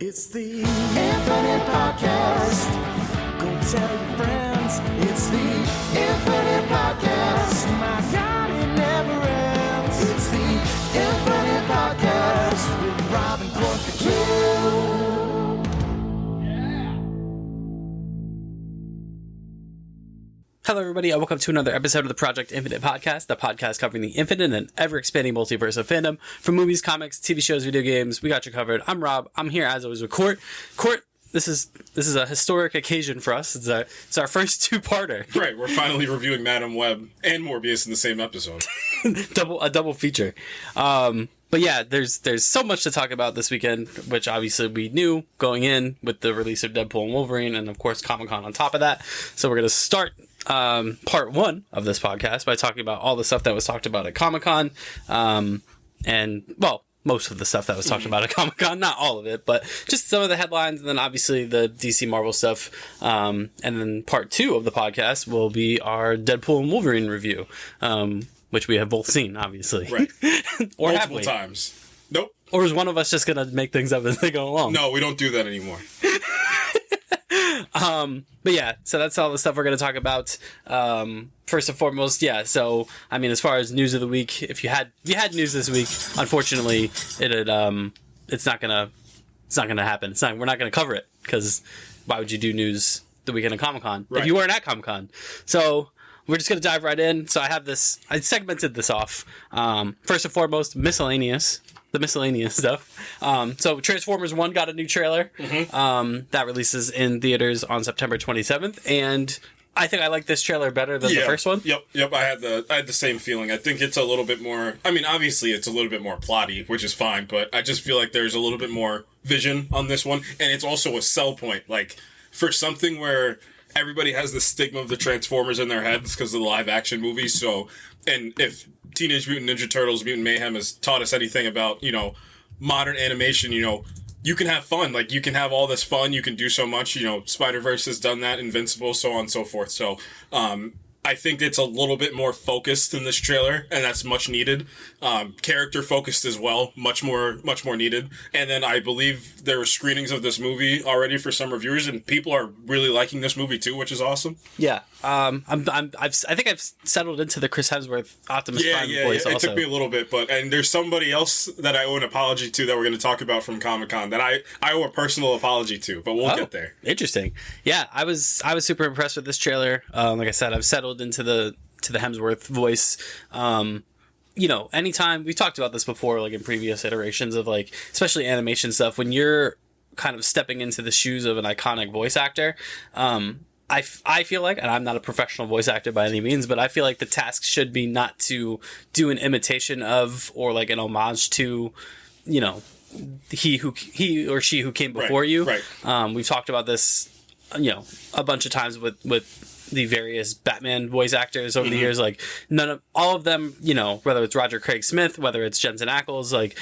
It's the Infinite Podcast. Go tell your friends. It's the Infinite Podcast. My God, it never ends. It's the Infinite Podcast with Rob and Clark the Q. Hello, everybody, and welcome to another episode of the Project Infinite Podcast, the podcast covering the infinite and ever-expanding multiverse of fandom. From movies, comics, TV shows, video games, we got you covered. I'm Rob. I'm here, as always, with Court. Court, this is a historic occasion for us. It's our first two-parter. Right, we're finally reviewing Madam Web and Morbius in the same episode. A double feature. But yeah, there's so much to talk about this weekend, which obviously we knew going in with the release of Deadpool and Wolverine, and of course Comic-Con on top of that. So we're going to start part one of this podcast by talking about all the stuff that was talked about at Comic-Con, and well, most of the stuff that was talked about at Comic-Con, not all of it, but just some of the headlines, and then obviously the DC Marvel stuff. And then part two of the podcast will be our Deadpool and Wolverine review, which we have both seen, obviously. Right. Or multiple times. Nope. Or is one of us just going to make things up as they go along? No, we don't do that anymore. But yeah, so that's all the stuff we're going to talk about. First and foremost, yeah. So I mean, as far as news of the week, if you had news this week, unfortunately, it's not gonna happen. We're not gonna cover it, because why would you do news the weekend of Comic-Con if you weren't at Comic-Con? So we're just gonna dive right in. So I segmented this off. First and foremost, Miscellaneous. The Miscellaneous stuff. So Transformers 1 got a new trailer. That releases in theaters on September 27th. And I think I like this trailer better than the first one. Yep. I had the same feeling. I think it's a little bit more, I mean, obviously it's a little bit more plotty, which is fine, but I just feel like there's a little bit more vision on this one. And it's also a sell point. Like, for something where everybody has the stigma of the Transformers in their heads because of the live action movies. So, and if Teenage Mutant Ninja Turtles Mutant Mayhem has taught us anything about, modern animation, you can have fun. Like, you can have all this fun. You can do so much. Spider-Verse has done that, Invincible, so on and so forth. So, I think it's a little bit more focused in this trailer, and that's much needed. Character focused as well, much more needed. And then I believe there were screenings of this movie already for some reviewers, and people are really liking this movie too, which is awesome. Yeah, I think I've settled into the Chris Hemsworth Optimus Prime voice. It took me a little bit, and there's somebody else that I owe an apology to that we're going to talk about from Comic-Con that I owe a personal apology to, but we'll get there. Interesting. Yeah, I was super impressed with this trailer. Like I said, I've settled into the Hemsworth voice. Anytime we've talked about this before, like in previous iterations of, like, especially animation stuff, when you're kind of stepping into the shoes of an iconic voice actor, I feel like, and I'm not a professional voice actor by any means, but I feel like the task should be not to do an imitation of, or like an homage to, he or she who came before you. Right. We've talked about this, a bunch of times with the various Batman voice actors over the years. Like, all of them, whether it's Roger Craig Smith, whether it's Jensen Ackles, like,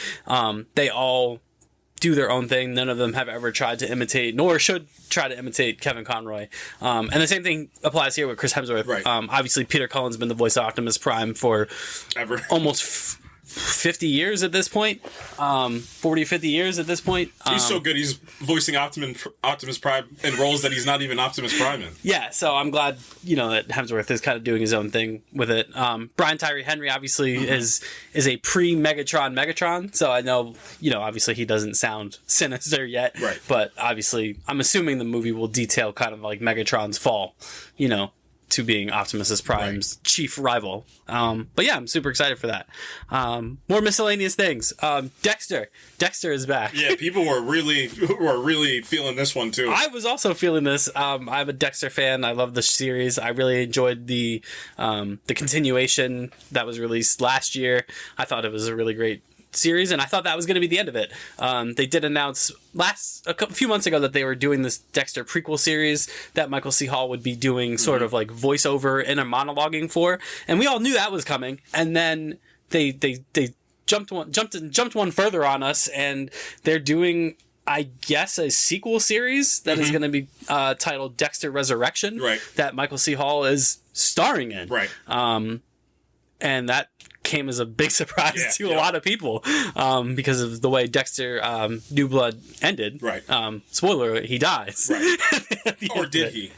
they all do their own thing. None of them have ever tried to imitate, nor should try to imitate, Kevin Conroy. And the same thing applies here with Chris Hemsworth. Right. Obviously, Peter Cullen's been the voice of Optimus Prime for almost 50 years at this point. 40, 50 years at this point. He's so good. He's voicing Optimus Prime in roles that he's not even Optimus Prime in. Yeah, so I'm glad, that Hemsworth is kind of doing his own thing with it. Brian Tyree Henry obviously is a pre-Megatron. So I know, obviously he doesn't sound sinister yet. Right. But obviously, I'm assuming the movie will detail kind of like Megatron's fall, to being Optimus Prime's chief rival. But yeah, I'm super excited for that. More miscellaneous things. Dexter is back. Yeah, people were really feeling this one too. I was also feeling this. I'm a Dexter fan. I love the series. I really enjoyed the continuation that was released last year. I thought it was a really great series, and I thought that was going to be the end of it. They did announce a few months ago that they were doing this Dexter prequel series that Michael C. Hall would be doing sort of like voiceover and a monologuing for, and we all knew that was coming. And then they jumped one further on us, and they're doing, I guess, a sequel series that is going to be titled Dexter Resurrection, right, that Michael C. Hall is starring in. Right. and that came as a big surprise to a lot of people because of the way Dexter New Blood ended. Right. Spoiler alert, he dies. Right. Or did he?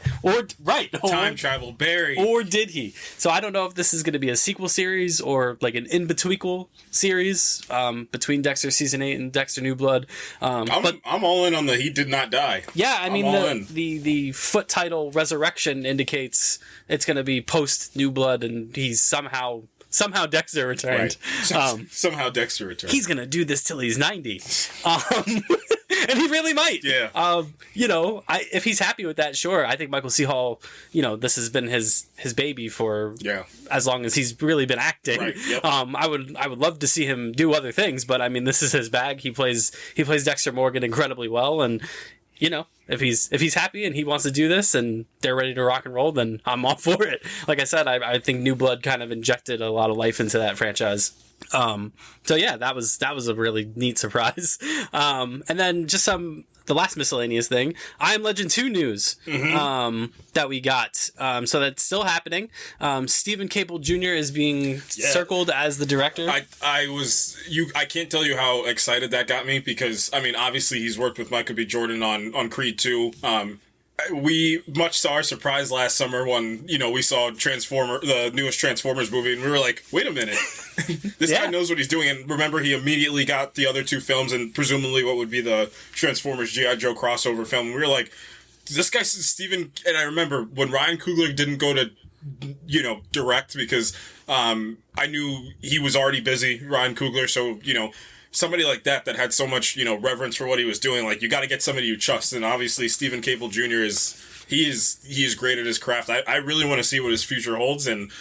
Time travel Barry. Or did he? So I don't know if this is going to be a sequel series or like an in-betweenquel series between Dexter Season 8 and Dexter New Blood. I'm all in on the he did not die. Yeah, I mean, the foot title Resurrection indicates it's going to be post New Blood and he's somehow Dexter returned. Right. Somehow Dexter returned. He's going to do this till he's 90. And he really might. Yeah. If he's happy with that, sure. I think Michael C. Hall, this has been his baby for as long as he's really been acting. Right. Yep. I would love to see him do other things, but I mean, this is his bag. He plays Dexter Morgan incredibly well, and if he's happy and he wants to do this and they're ready to rock and roll, then I'm all for it. Like I said, I think New Blood kind of injected a lot of life into that franchise. So yeah, that was a really neat surprise. And then just the last miscellaneous thing, I Am Legend 2 news, that we got. So that's still happening. Stephen Cable Jr. is being circled as the director. I can't tell you how excited that got me because, I mean, obviously he's worked with Michael B. Jordan on Creed 2. We much saw our surprise last summer when, we saw the newest Transformers movie, and we were like, wait a minute. This guy knows what he's doing. And remember, he immediately got the other two films and presumably what would be the Transformers G.I. Joe crossover film. And we were like, this guy, Steven... And I remember when Ryan Coogler didn't go to, direct because I knew he was already busy, Ryan Coogler, so, somebody like that had so much, reverence for what he was doing. Like, you got to get somebody you trust. And obviously, Stephen Cable Jr. is great at his craft. I really want to see what his future holds. And,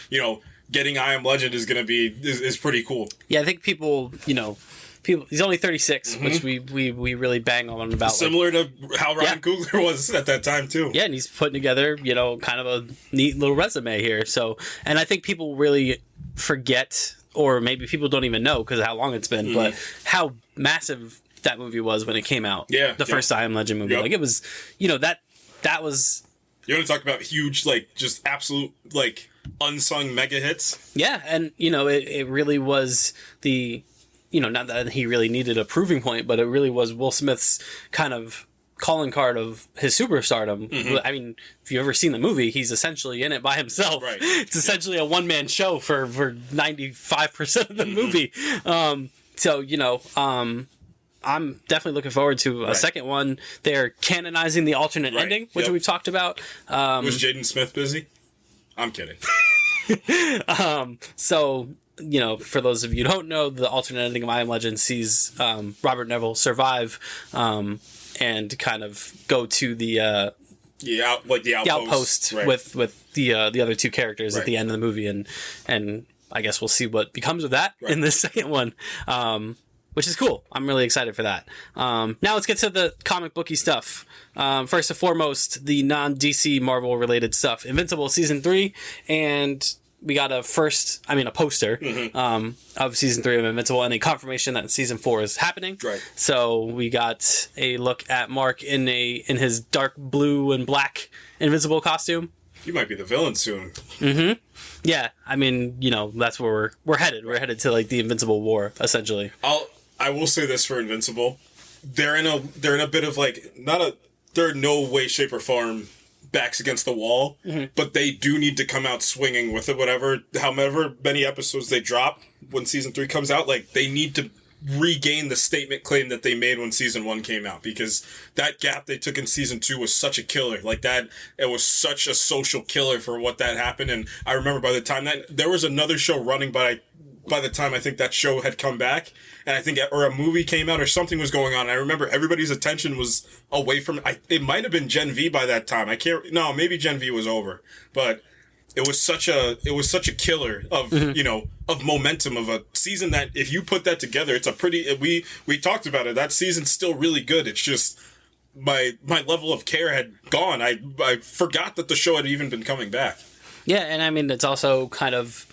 getting I Am Legend is going to be is pretty cool. Yeah, I think people, he's only 36, which we really bang on about. Similar to how Ryan Coogler was at that time, too. Yeah, and he's putting together, kind of a neat little resume here. So, and I think people really forget, or maybe people don't even know because of how long it's been, but how massive that movie was when it came out. Yeah. The first I Am Legend movie. Like, it was, that was... You want to talk about huge, just absolute, unsung mega hits? Yeah, and, it really was the... not that he really needed a proving point, but it really was Will Smith's kind of calling card of his superstardom. I mean, if you've ever seen the movie, he's essentially in it by himself. Right. It's essentially a one-man show for 95% of the movie. I'm definitely looking forward to a second one. They're canonizing the alternate ending, which we've talked about. Was Jaden Smith busy? I'm kidding. For those of you who don't know, the alternate ending of I Am Legend sees Robert Neville survive and kind of go to the outpost with the other two characters at the end of the movie, and I guess we'll see what becomes of that in the second one. Which is cool. I'm really excited for that. Now let's get to the comic booky stuff. First and foremost, the non-DC Marvel related stuff. Invincible Season 3, and we got a poster of Season 3 of Invincible and a confirmation that Season 4 is happening. Right. So we got a look at Mark in his dark blue and black Invincible costume. You might be the villain soon. Mm-hmm. Yeah, I mean, that's where we're headed. We're headed to the Invincible War, essentially. I will say this for Invincible, they're in a bit of they're in no way, shape, or form backs against the wall, but they do need to come out swinging with it. However many episodes they drop when Season 3 comes out, they need to regain the statement claim that they made when Season 1 came out, because that gap they took in Season 2 was such a killer. It was such a social killer for what that happened. And I remember by the time there was another show running, but by the time I think that show had come back, and I think or a movie came out or something was going on. I remember everybody's attention was away from it. Might have been Gen V by that time. Maybe Gen V was over, but it was such a killer of of momentum of a season that if you put that together, it's a pretty. We talked about it. That season's still really good. It's just my level of care had gone. I forgot that the show had even been coming back. Yeah, and I mean it's also kind of.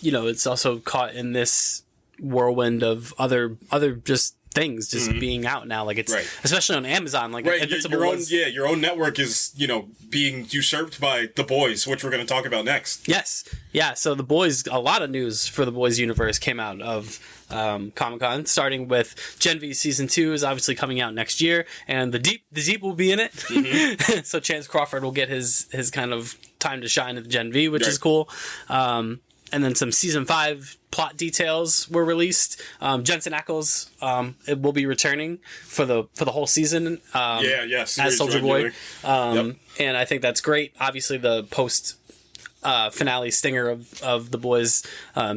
It's also caught in this whirlwind of other just things just being out now. Like, it's especially on Amazon. Like, right, Invincible your own network is, you know, being usurped by The Boys, which we're going to talk about next. Yes. Yeah, so The Boys, a lot of news for The Boys universe came out of Comic-Con, starting with Gen V Season 2 is obviously coming out next year, and the Deep will be in it. So Chance Crawford will get his kind of time to shine at Gen V, which is cool. And then some Season 5 plot details were released. Jensen Ackles it will be returning for the whole season as Soldier Boy. And I think that's great. Obviously, the post finale stinger of The Boys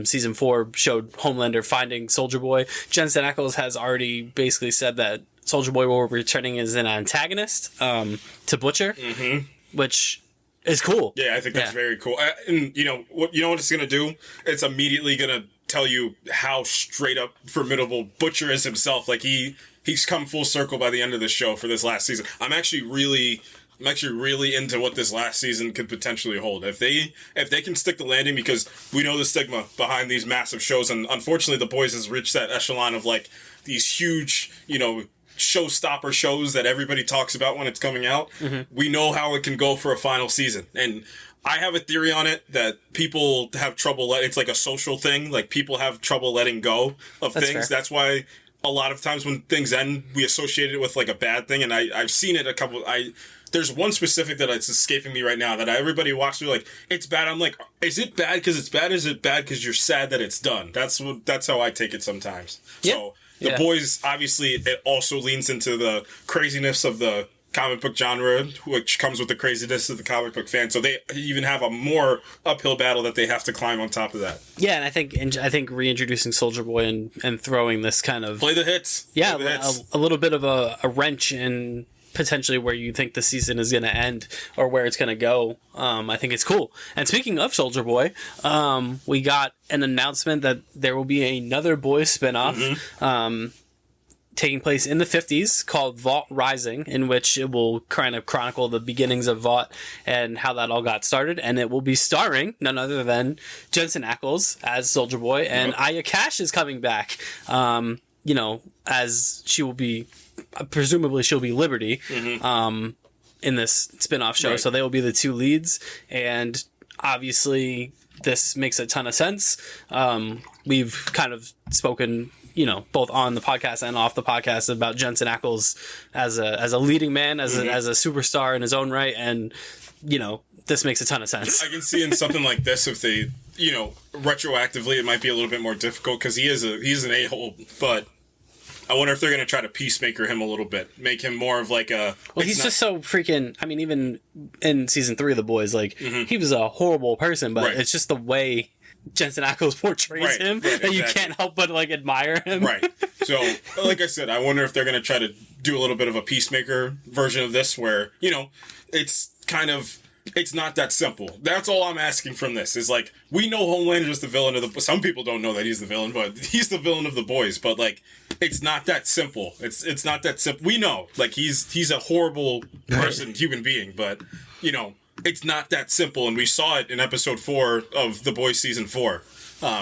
Season 4 showed Homelander finding Soldier Boy. Jensen Ackles has already basically said that Soldier Boy will be returning as an antagonist to Butcher, which is cool. Yeah, I think that's very cool. And you know what it's going to do? It's immediately going to tell you how straight up formidable Butcher is himself. Like, he's come full circle by the end of the show for this last season. I'm actually really into what this last season could potentially hold. If they can stick the landing, because we know the stigma behind these massive shows, and unfortunately The Boys has reached that echelon of like these huge, you know, showstopper shows that everybody talks about when it's coming out. We know how it can go for a final season, and I have a theory on it that people have trouble it's like a social thing. Like, people have trouble letting go of things. Fair. That's why a lot of times when things end, we associate it with like a bad thing, and I've seen it there's one specific that it's escaping me right now that everybody watched. They're like, it's bad. I'm like, is it bad because it's bad? Is it bad because you're sad that it's done? That's how I take it sometimes. Yep. So The Boys, obviously, it also leans into the craziness of the comic book genre, which comes with the craziness of the comic book fan. So they even have a more uphill battle that they have to climb on top of that. Yeah, and I think reintroducing Soldier Boy and throwing this kind of play the hits. Yeah, the hits. A little bit of a wrench in potentially where you think the season is going to end or where it's going to go. I think it's cool. And speaking of Soldier Boy, we got an announcement that there will be another Boys spinoff taking place in the 50s called Vought Rising, in which it will kind of chronicle the beginnings of Vought and how that all got started. And it will be starring none other than Jensen Ackles as Soldier Boy, and Aya Cash is coming back, you know, as she will be, presumably she'll be Liberty in this spin-off show. So they will be the two leads, and obviously this makes a ton of sense. We've kind of spoken, you know, both on the podcast and off the podcast about Jensen Ackles as a leading man, as a superstar in his own right, and you know, this makes a ton of sense. I can see in something like this, if they, you know, retroactively, it might be a little bit more difficult because he's an a-hole, but I wonder if they're going to try to peacemaker him a little bit, make him more of like a... Well, he's just so freaking... I mean, even in Season 3 of The Boys, like, he was a horrible person, but it's just the way Jensen Ackles portrays him that you can't help but, like, admire him. Right. So, like I said, I wonder if they're going to try to do a little bit of a peacemaker version of this where, you know, it's kind of... It's not that simple. That's all I'm asking from this, is like, we know Homelander's the villain of the... Some people don't know that he's the villain, but he's the villain of The Boys. But, like, it's not that simple. It's not that simple. We know, like, he's a horrible person, human being, but, you know, it's not that simple. And we saw it in episode 4 of The Boys Season 4,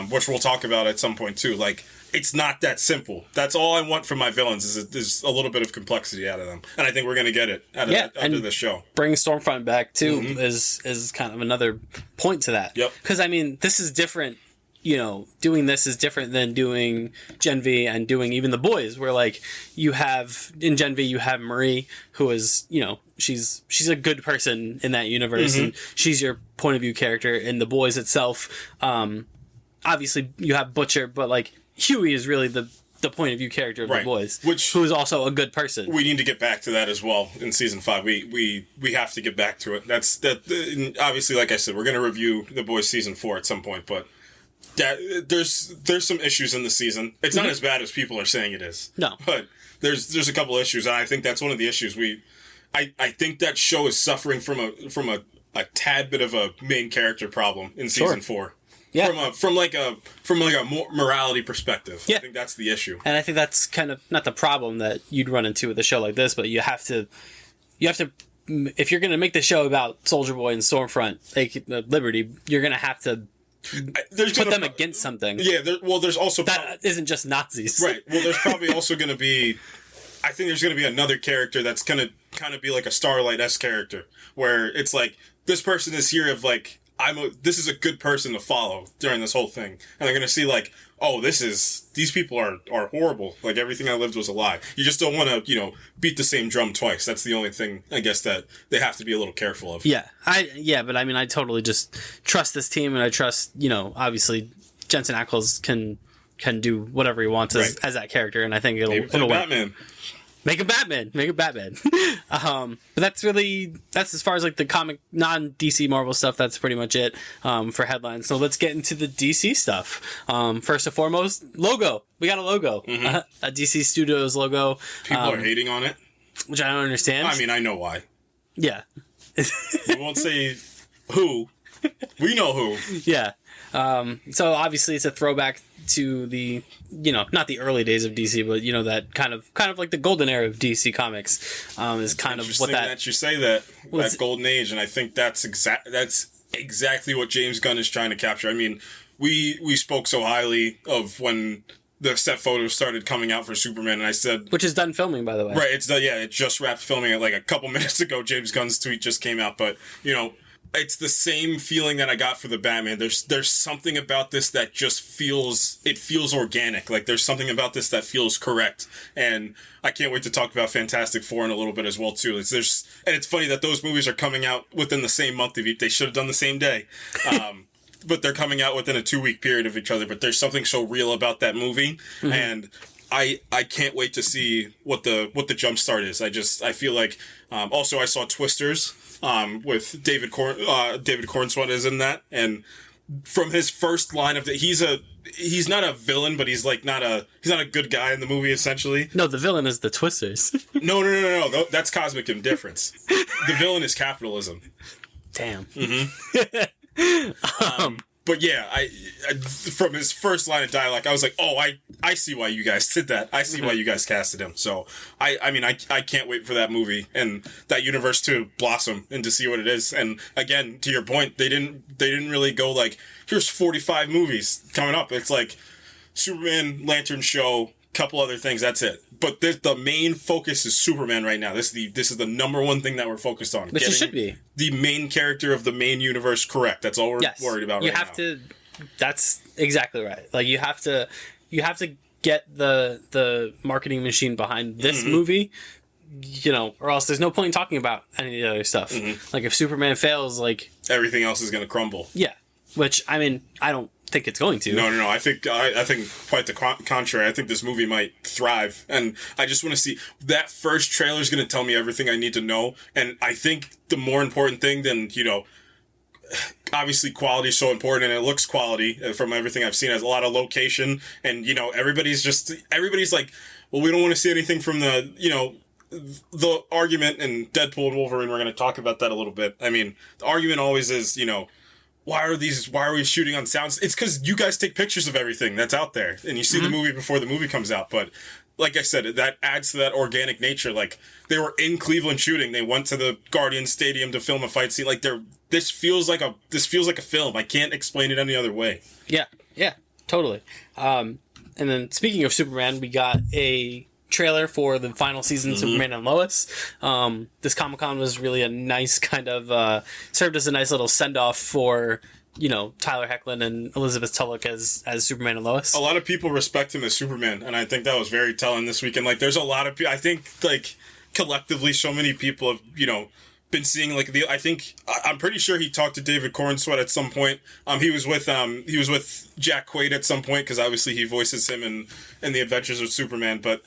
which we'll talk about at some point, too. Like, it's not that simple. That's all I want from my villains, is a little bit of complexity out of them. And I think we're going to get it out of this show. Bringing Stormfront back, too, is kind of another point to that. Yep. Because, I mean, this is different. You know, doing this is different than doing Gen V and doing even The Boys, where, like, you have, in Gen V, you have Marie, who is, you know, she's a good person in that universe, and she's your point of view character. In The Boys itself, obviously, you have Butcher, but, like, Huey is really the point of view character of The Boys, who is also a good person. We need to get back to that as well in Season 5. We have to get back to it. Obviously, like I said, we're going to review The Boys Season 4 at some point, but there's some issues in the season. It's not as bad as people are saying it is. No. But there's a couple issues, and I think that's one of the issues. I think that show is suffering from a tad bit of a main character problem in Season 4. Yeah. From like a morality perspective. Yeah. I think that's the issue. And I think that's kind of not the problem that you'd run into with a show like this, but you have to, if you're going to make the show about Soldier Boy and Stormfront, like Liberty, you're going to have to put them against something. Yeah, there's also... That isn't just Nazis. Right. Well, there's probably also going to be... I think there's going to be another character that's going to kind of be like a Starlight-esque character, where it's like, this person is here of like, this is a good person to follow during this whole thing. And they're going to see like, oh, these people are horrible. Like, everything I lived was a lie. You just don't want to, beat the same drum twice. That's the only thing, I guess, that they have to be a little careful of. Yeah. But I mean, I totally just trust this team, and I trust, obviously Jensen Ackles can do whatever he wants as that character, and I think it'll Batman. Make a Batman. But that's as far as like the comic, non-DC Marvel stuff, that's pretty much it for headlines. So let's get into the DC stuff. First and foremost, logo. We got a logo. Mm-hmm. A DC Studios logo. People are hating on it. Which I don't understand. I mean, I know why. Yeah. We won't say who. We know who. Yeah. So obviously it's a throwback to the, not the early days of DC, but that kind of like the golden era of DC Comics, is kind of what that you say that golden age, and I think that's exactly what James Gunn is trying to capture. I mean, we spoke so highly of when the set photos started coming out for Superman, and I said, which is done filming, by the way. Right, it just wrapped filming it like a couple minutes ago. James Gunn's tweet just came out, but it's the same feeling that I got for the Batman. There's something about this that just feels organic. Like, there's something about this that feels correct. And I can't wait to talk about Fantastic Four in a little bit as well, too. And it's funny that those movies are coming out within the same month of each. They should have done the same day. But they're coming out within a 2-week period of each other. But there's something so real about that movie. Mm-hmm. And I can't wait to see what the jump start is. I feel like, also I saw Twisters, with David Cornswet is in that, and from his first line of he's not a villain, but he's not a good guy in the movie, essentially. No, the villain is the Twisters. No. That's cosmic indifference. The villain is capitalism. Damn. Mm-hmm. But yeah, I from his first line of dialogue, I was like, oh, I see why you guys did that. I see why you guys casted him. So I mean, I can't wait for that movie and that universe to blossom and to see what it is. And again, to your point, they didn't really go like, here's 45 movies coming up. It's like Superman, Lantern Show, couple other things. That's it. But the main focus is Superman right now. This is the number one thing that we're focused on. Which it should be. The main character of the main universe correct. That's all we're worried about right now. You have to. That's exactly right. Like, you have to get the marketing machine behind this mm-hmm. movie, or else there's no point in talking about any of the other stuff. Mm-hmm. Like, if Superman fails, like, everything else is going to crumble. Yeah. Which, I mean, I don't think it's going to. No. I think quite the contrary. I think this movie might thrive, and I just want to see that first trailer is going to tell me everything I need to know. And I think the more important thing than obviously quality is so important, and it looks quality from everything I've seen. It has a lot of location, and everybody's like, well, we don't want to see anything from the argument in Deadpool and Wolverine. We're going to talk about that a little bit. I mean, the argument always is, why are we shooting on sounds? It's because you guys take pictures of everything that's out there, and you see mm-hmm. the movie before the movie comes out. But like I said, that adds to that organic nature. Like, they were in Cleveland shooting. They went to the Guardians Stadium to film a fight scene. Like, this feels like a film. I can't explain it any other way. Yeah, totally. And then, speaking of Superman, we got a trailer for the final season of mm-hmm. Superman and Lois. This Comic-Con was really a nice kind of served as a nice little send-off for Tyler Hoechlin and Elizabeth Tulloch as Superman and Lois. A lot of people respect him as Superman, and I think that was very telling this weekend. Like, there's a lot of people, I think, like, collectively so many people have been seeing, like, I'm pretty sure he talked to David Cornswet at some point. He was with Jack Quaid at some point, because obviously he voices him in the Adventures of Superman. But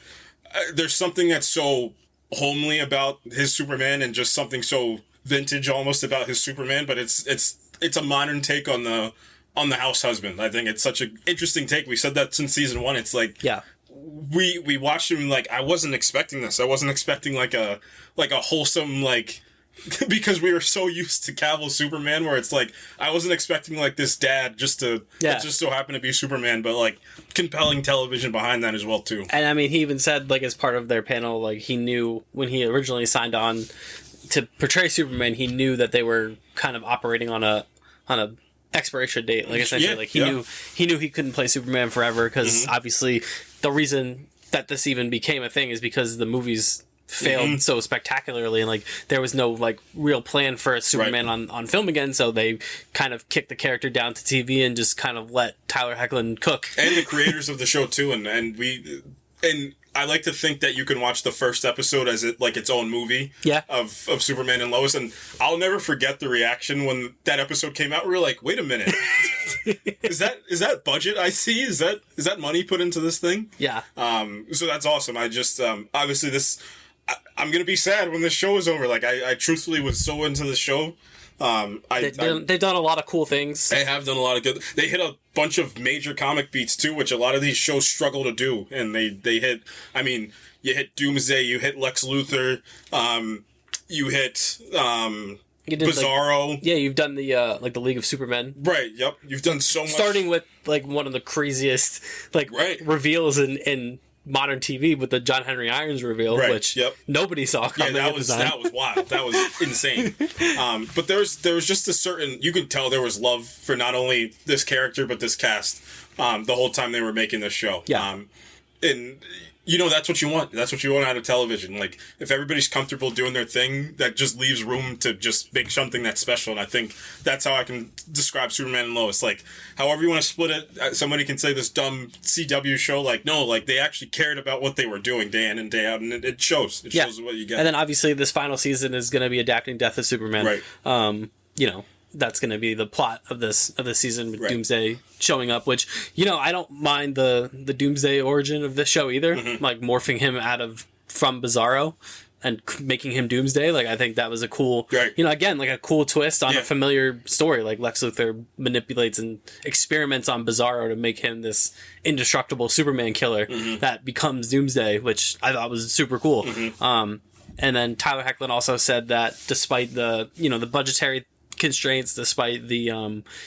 there's something that's so homely about his Superman, and just something so vintage almost about his Superman. But it's a modern take on the house husband. I think it's such an interesting take. We said that since season 1. It's like, yeah, we watched him, like, I wasn't expecting this. I wasn't expecting like a wholesome, like, because we were so used to Cavill's Superman, where it's like, I wasn't expecting like this dad just to it just so happened to be Superman, but like compelling television behind that as well too. And I mean, he even said, like, as part of their panel, like, he knew when he originally signed on to portray Superman, he knew that they were kind of operating on a expiration date. Like essentially, Yeah, like yeah. he knew he couldn't play Superman forever because obviously the reason that this even became a thing is because the movies failed so spectacularly, and like there was no like real plan for a Superman on film again, so they kind of kicked the character down to TV and just kind of let Tyler Hoechlin cook. And the creators of the show too, and I like to think that you can watch the first episode as its own movie of Superman and Lois, and I'll never forget the reaction when that episode came out. We were like, wait a minute. Is that budget I see? Is that money put into this thing? Yeah. So that's awesome. I just obviously I'm gonna be sad when this show is over. Like I truthfully was so into the show. They've done a lot of cool things. They have done a lot of good. They hit a bunch of major comic beats too, which a lot of these shows struggle to do. And they hit. I mean, you hit Doomsday, you hit Lex Luthor, you hit Bizarro. You've done the the League of Supermen. Right. Yep. You've done so much. Starting with like one of the craziest reveals in modern TV with the John Henry Irons reveal, which nobody saw coming. Yeah, that was wild. That was insane. But there was just a certain, you could tell there was love for not only this character but this cast the whole time they were making this show. Yeah. And that's what you want. That's what you want out of television. Like, if everybody's comfortable doing their thing, that just leaves room to just make something that's special. And I think that's how I can describe Superman and Lois. Like, however you want to split it, somebody can say this dumb CW show. Like, no, like, they actually cared about what they were doing day in and day out. And it shows. It shows what you get. And then, obviously, this final season is going to be adapting Death of Superman. Right. That's going to be the plot of this season with Doomsday showing up, which, I don't mind the Doomsday origin of this show either. Like morphing him from Bizarro and making him Doomsday. Like, I think that was a cool, again, like a cool twist on a familiar story. Like Lex Luthor manipulates and experiments on Bizarro to make him this indestructible Superman killer that becomes Doomsday, which I thought was super cool. And then Tyler Hoechlin also said that despite the budgetary constraints, despite the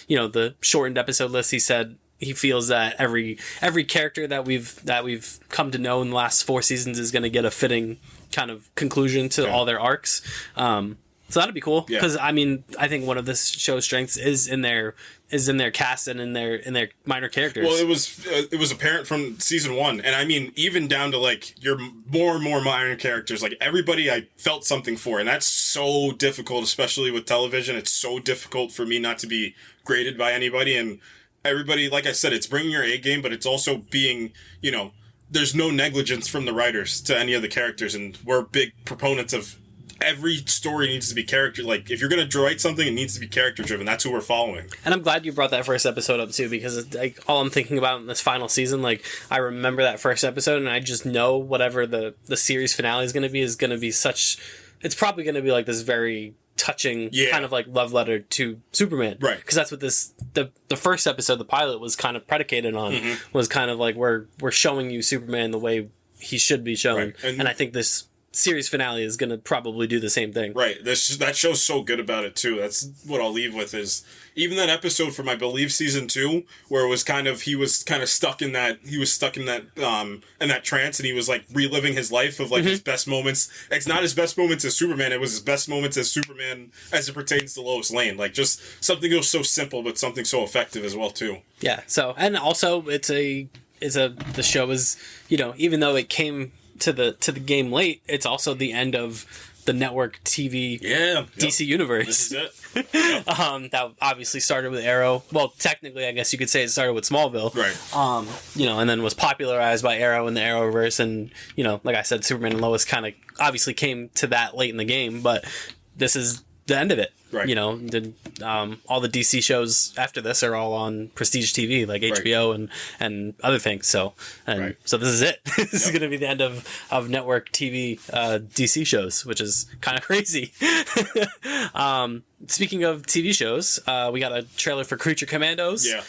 the shortened episode list, he said he feels that every character that we've come to know in the last 4 seasons is going to get a fitting kind of conclusion to all their arcs. So that'd be cool because I think one of this show's strengths is in their cast and in their minor characters. Well, it was apparent from season 1, and I mean even down to like your more and more minor characters. Like everybody, I felt something for, and that's so difficult, especially with television. It's so difficult for me not to be graded by anybody, and everybody. Like I said, it's bringing your A game, but it's also being there's no negligence from the writers to any of the characters, and we're big proponents of. Every story needs to be character. Like, if you're going to write something, it needs to be character driven. That's who we're following. And I'm glad you brought that first episode up too, because like all I'm thinking about in this final season, like I remember that first episode, and I just know whatever the series finale is going to be such. It's probably going to be like this very touching kind of like love letter to Superman, right? Because that's what the first episode, the pilot, was kind of predicated on. Was kind of like we're showing you Superman the way he should be shown, right. And I think this series finale is going to probably do the same thing. Right. That show's so good about it too. That's what I'll leave with is even that episode from I believe season 2 where it was he was stuck in that trance, and he was like reliving his life of like his best moments. It's not his best moments as Superman, it was his best moments as Superman as it pertains to Lois Lane. Like just something that was so simple but something so effective as well too. Yeah. So, and also the show is, even though it came to the game late, it's also the end of the network TV DC universe. This is it. That obviously started with Arrow. Well, technically, I guess you could say it started with Smallville. Right. And then was popularized by Arrow in the Arrowverse, and like I said, Superman and Lois kind of obviously came to that late in the game, but this is the end of it. Right. All the DC shows after this are all on Prestige TV, like HBO and other things. So so this is it. This is going to be the end of network TV DC shows, which is kind of crazy. Speaking of TV shows, we got a trailer for Creature Commandos. At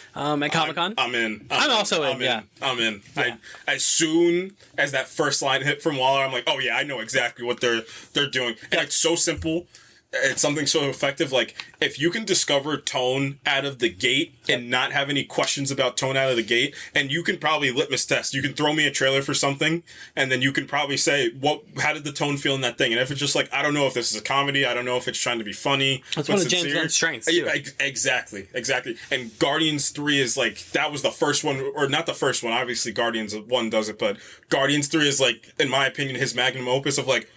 Comic-Con. I'm in. I'm also in. I'm in. Yeah. As soon as that first line hit from Waller, I'm like, oh yeah, I know exactly what they're doing, and it's so simple. it's something so effective. Like, if you can discover tone out of the gate and not have any questions about tone out of the gate, and you can probably litmus test. You can throw me a trailer for something, and then you can probably say, how did the tone feel in that thing? And if it's just like, I don't know if this is a comedy, I don't know if it's trying to be funny. That's one of James Gunn's strengths, too. Exactly. And Guardians 3 is like, that was the first one, or not the first one, obviously Guardians 1 does it, but Guardians 3 is like, in my opinion, his magnum opus of like,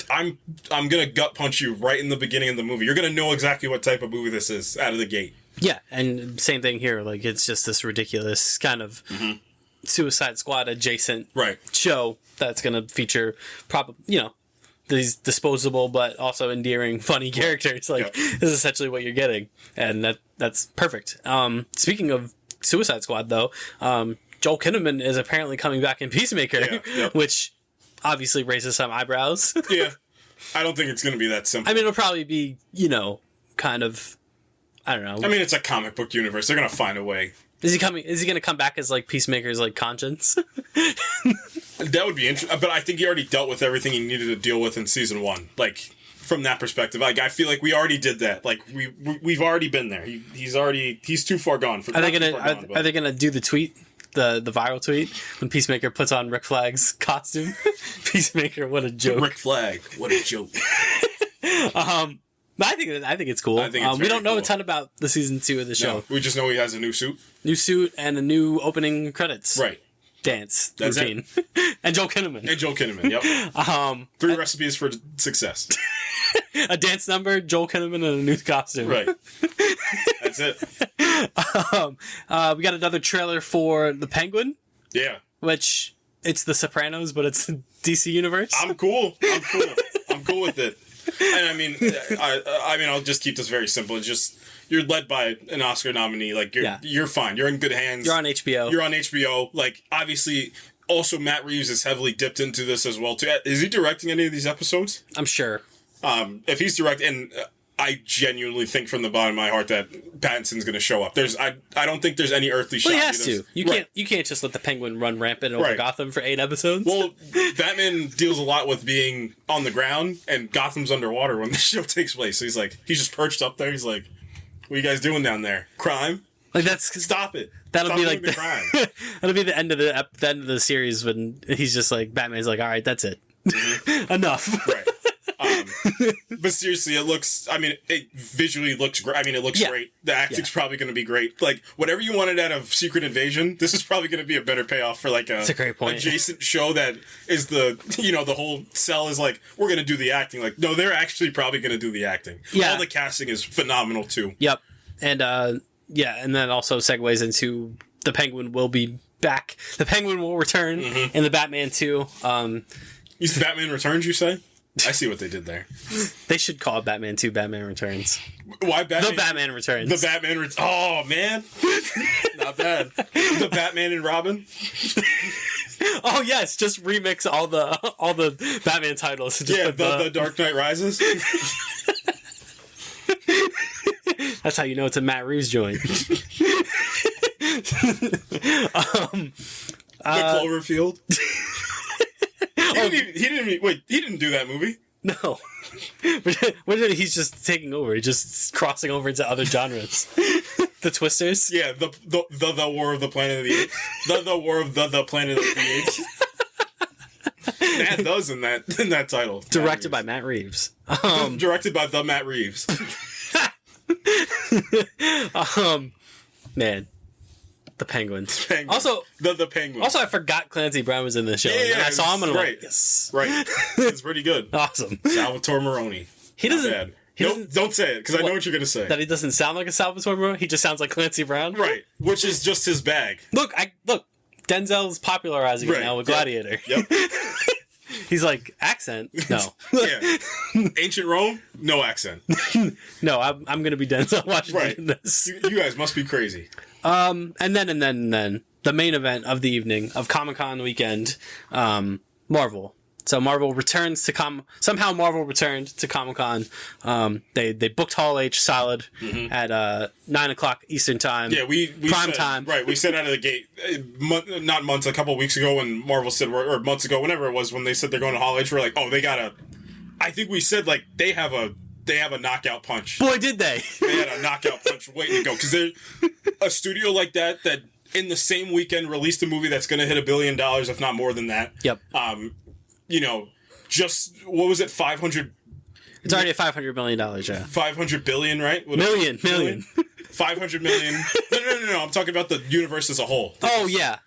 I'm gonna gut punch you right in the beginning of the movie. You're gonna know exactly what type of movie this is out of the gate. Yeah, and same thing here. Like, it's just this ridiculous kind of Suicide Squad adjacent show that's gonna feature these disposable but also endearing, funny characters. Like, this is essentially what you're getting, and that's perfect. Speaking of Suicide Squad, though, Joel Kinnaman is apparently coming back in Peacemaker, which obviously raises some eyebrows. Yeah. I don't think it's going to be that simple. I mean, it'll probably be, kind of, I don't know. I mean, it's a comic book universe. They're going to find a way. Is he going to come back as, like, Peacemaker's, like, conscience? That would be interesting. But I think he already dealt with everything he needed to deal with in season 1. Like, from that perspective. Like, I feel like we already did that. Like, we've already been there. He's too far gone. Are they going to do the tweet? The viral tweet when Peacemaker puts on Rick Flag's costume. Peacemaker, what a joke! Rick Flag, what a joke! But I think it's cool. We don't know a ton about the season 2 of the show. No, we just know he has a new suit, and a new opening credits. Right. Dance routine. And Joel Kinnaman. Yep. 3 recipes for success. A dance number, Joel Kinnaman, and a new costume. Right. That's it. We got another trailer for The Penguin. Yeah. Which, it's The Sopranos, but it's DC Universe. I'm cool with it. And I mean, I'll just keep this very simple. It's just, you're led by an Oscar nominee. Like, you're fine. You're in good hands. You're on HBO. Like, obviously, also Matt Reeves is heavily dipped into this as well, too. Is he directing any of these episodes? I'm sure. If he's directing, I genuinely think from the bottom of my heart that Pattinson's going to show up. I don't think there's any earthly shot. Well, he has to. You can't just let the Penguin run rampant over Gotham for 8 episodes. Well, Batman deals a lot with being on the ground, and Gotham's underwater when the show takes place. So he's just perched up there. He's like, "What are you guys doing down there? Crime? Like, stop it." That'll Stop be like the crime. That'll be the end of the series when he's just like, Batman's like, "All right, that's it, enough." Right. But seriously, it visually looks great. I mean, it looks great. The acting's probably going to be great. Like, whatever you wanted out of Secret Invasion, this is probably going to be a better payoff for, like, That's a great point. adjacent show that is the whole cell is like, we're going to do the acting. Like, no, they're actually probably going to do the acting. Yeah. All the casting is phenomenal, too. Yep. And, and then also segues into the Penguin will be back. The Penguin will return in the Batman 2. Batman Returns, you say? I see what they did there. They should call it Batman 2 Batman Returns. Why Batman? The Batman Returns. The Batman Returns. Oh, man. Not bad. The Batman and Robin. Oh, yes. Just remix all the Batman titles. Just the Dark Knight Rises. That's how you know it's a Matt Reeves joint. Cloverfield. He didn't do that movie. No. He's just taking over. He's just crossing over into other genres. The Twisters? Yeah, the War of the Planet of the Apes. The War of the Planet of the Apes. Matt does in that title. Directed by Matt Reeves. Directed by the Matt Reeves. Man. The Penguin. Also, the Penguin. Also, I forgot Clancy Brown was in the show. Yeah, and I saw him and I'm right. like, yes. Right. It's pretty good. Awesome. Salvatore Moroni. He doesn't... Don't say it, because I know what you're going to say. That he doesn't sound like a Salvatore Moroni? He just sounds like Clancy Brown? Right. Which is just his bag. Look, Denzel's popularizing it now with Gladiator. Yep. He's like, accent? No. Yeah. Ancient Rome? No accent. No, I'm going to be Denzel Washington in this. You guys must be crazy. And then the main event of the evening of Comic-Con weekend, Marvel. So Marvel returns to somehow Marvel returned to Comic-Con. They booked Hall H solid at 9:00 Eastern time. Yeah, we prime said, time. Right, we said out of the gate, a couple of weeks ago when Marvel said, or months ago, whenever it was, when they said they're going to Hall H, we're like, oh, they gotta. I think we said like they have a they have a knockout punch. Boy, did they! They had a knockout punch waiting to go because they're a studio like that in the same weekend released a movie that's going to hit $1 billion, if not more than that. Yep. You know, just what was it? 500. It's already at $500 million. Yeah. 500 billion, right? Million. 500 million. No. I'm talking about the universe as a whole. Oh yeah,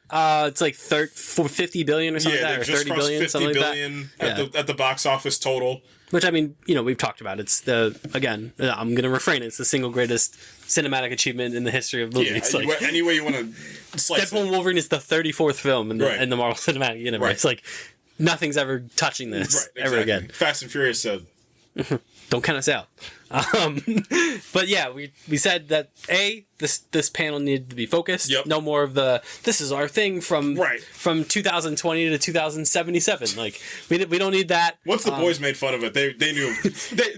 it's like 50 billion or something like that, or 30 billion, something like that. At the box office total. Which, I mean, you know, we've talked about. It's I'm going to refrain. It's the single greatest cinematic achievement in the history of movies. Yeah, any way you want to slice Deadpool and Wolverine is the 34th film in the Marvel Cinematic Universe. Right. Like, nothing's ever touching this ever again. Fast and Furious said. Don't count us out. But yeah, we said that this panel needed to be focused. Yep. No more of this is our thing from 2020 to 2077. Like we don't need that. Once the boys made fun of it, they knew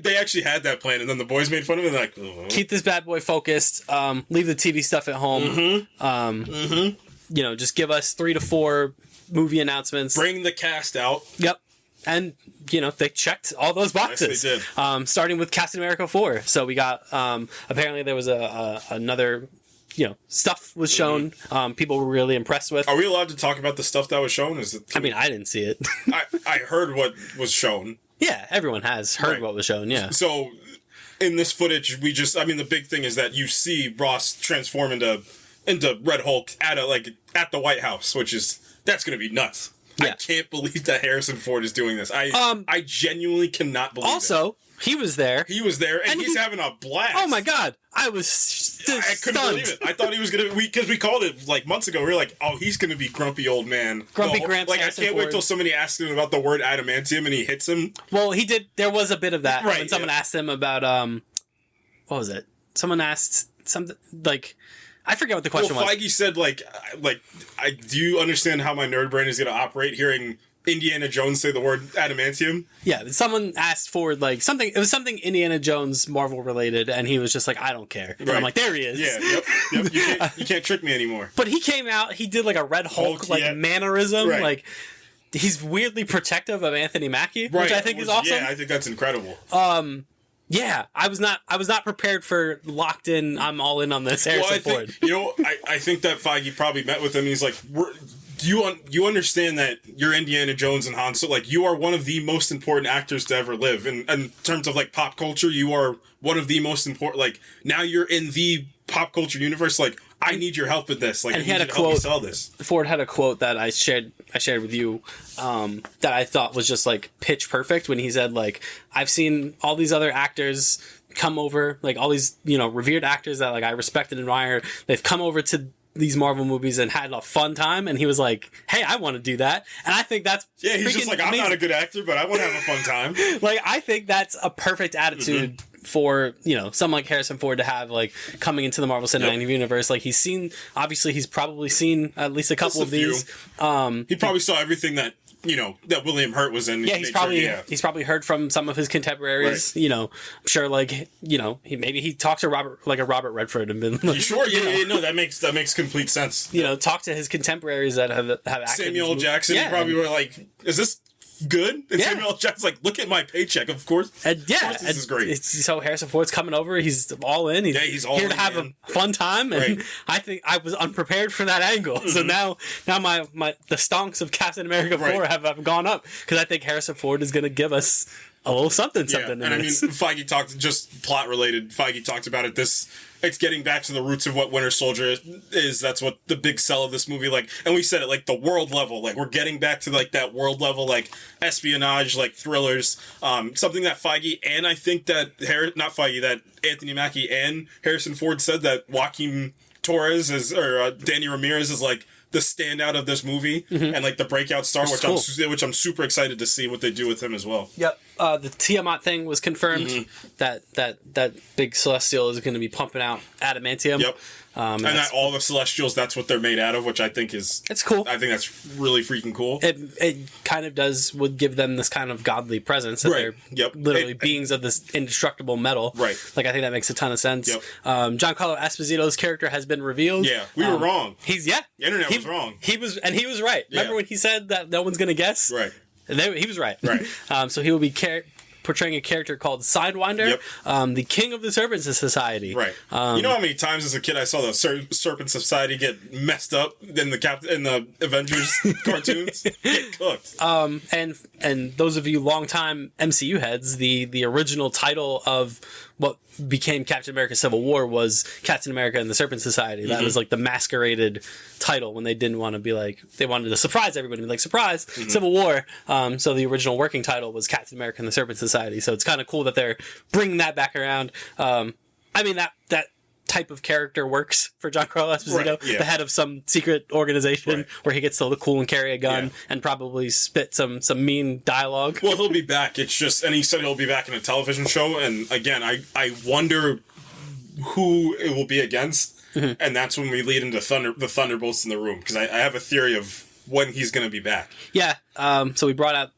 they actually had that plan, and then the boys made fun of it. Like, keep this bad boy focused. Leave the TV stuff at home. You know, just give us 3 to 4 movie announcements. Bring the cast out. Yep. And, you know, they checked all those boxes. Yes, they did. Starting with Captain America 4. So we got, apparently there was another, you know, stuff was shown. People were really impressed with. Are we allowed to talk about the stuff that was shown? I mean, I didn't see it. I heard what was shown. Yeah, everyone has heard what was shown, yeah. So, in this footage, the big thing is that you see Ross transform into Red Hulk at the White House, that's going to be nuts. Yeah. I can't believe that Harrison Ford is doing this. I genuinely cannot believe it. Also, he was there. And he's having a blast. Oh my god. I was I couldn't believe it. I thought he was going to... Because we called it, like, months ago. We were like, oh, he's going to be grumpy old man. Grumpy Gramps. Like, I can't wait till somebody asks him about the word adamantium and he hits him. Well, he did... There was a bit of that. Right, when someone asked him about... what was it? Someone asked something... Like... I forget what the question was. Feige said, do you understand how my nerd brain is going to operate hearing Indiana Jones say the word adamantium? Yeah, someone asked for, something... It was something Indiana Jones Marvel related, and he was just like, I don't care. And I'm like, there he is. Yeah, yep. You can't trick me anymore. But he came out, he did, a Red Hulk mannerism, right. He's weirdly protective of Anthony Mackie, which I think is awesome. Yeah, I think that's incredible. Yeah, I was not prepared for locked in. I'm all in on this Harrison Ford. I think that Feige probably met with him. And he's like, do you understand that you're Indiana Jones and Han Solo? You are one of the most important actors to ever live. And in terms of pop culture, you are one of the most important. Now you're in the pop culture universe. I need your help with this. And I he had need a you to help me quote. sell this. Ford had a quote that I shared with you that I thought was just pitch perfect when he said I've seen all these other actors come over, all these revered actors that I respect and admire. They've come over to these Marvel movies and had a fun time, and he was like, hey, I want to do that. And I think that's he's just I'm amazing. not a good actor, but I want to have a fun time. I think that's a perfect attitude. Mm-hmm. For someone like Harrison Ford to have coming into the Marvel Cinematic Universe, he's probably seen at least a couple of these. He probably saw everything that that William Hurt was in. Yeah, he's probably heard from some of his contemporaries. Right. I'm sure he talked to Robert Redford and been sure. No, that makes complete sense. Talk to his contemporaries that have acted. Samuel L. Jackson. Yeah, probably were like, is this good? And Samuel L. Jackson's look at my paycheck, of course. This is great. So Harrison Ford's coming over. He's all in. He's all here to have a fun time. And I think I was unprepared for that angle. Mm-hmm. So now the stonks of Captain America 4 have gone up because I think Harrison Ford is going to give us a little something. And Feige talked, just plot related. Feige talked about it. It's getting back to the roots of what Winter Soldier is. That's what the big sell of this movie, and we said it, the world level, we're getting back to that world level, espionage, thrillers, something that Feige and I think that that Anthony Mackie and Harrison Ford said that Joaquin Torres Danny Ramirez is the standout of this movie, mm-hmm. and the breakout star, which I'm super excited to see what they do with him as well. Yep. The Tiamat thing was confirmed. Mm-hmm. That big Celestial is going to be pumping out adamantium. Yep. And that all the Celestials, that's what they're made out of, which I think is... It's cool. I think that's really freaking cool. It kind of would give them this kind of godly presence. That they're literally beings of this indestructible metal. Right. I think that makes a ton of sense. Yep. Giancarlo Esposito's character has been revealed. Yeah, we were wrong. The internet was wrong. He was right. Yeah. Remember when he said that no one's going to guess? Right. He was right. Right. So he will be portraying a character called Sidewinder, the king of the Serpent Society. Right. You know how many times as a kid I saw the Serpent Society get messed up in the Avengers cartoons? Get cooked. And those of you longtime MCU heads, the original title of what became Captain America Civil War was Captain America and the Serpent Society. That was like the masqueraded title when they didn't want to be like, they wanted to surprise everybody, like, surprise, Civil War. So the original working title was Captain America and the Serpent Society. So it's kind of cool that they're bringing that back around. I mean, that type of character works for Giancarlo Esposito, the head of some secret organization where he gets to look cool and carry a gun and probably spit some mean dialogue. Well, he'll be back. It's just, and he said he'll be back in a television show. And again, I wonder who it will be against. And that's when we lead into the Thunderbolts in the room, because I have a theory of when he's going to be back. Yeah. So we brought out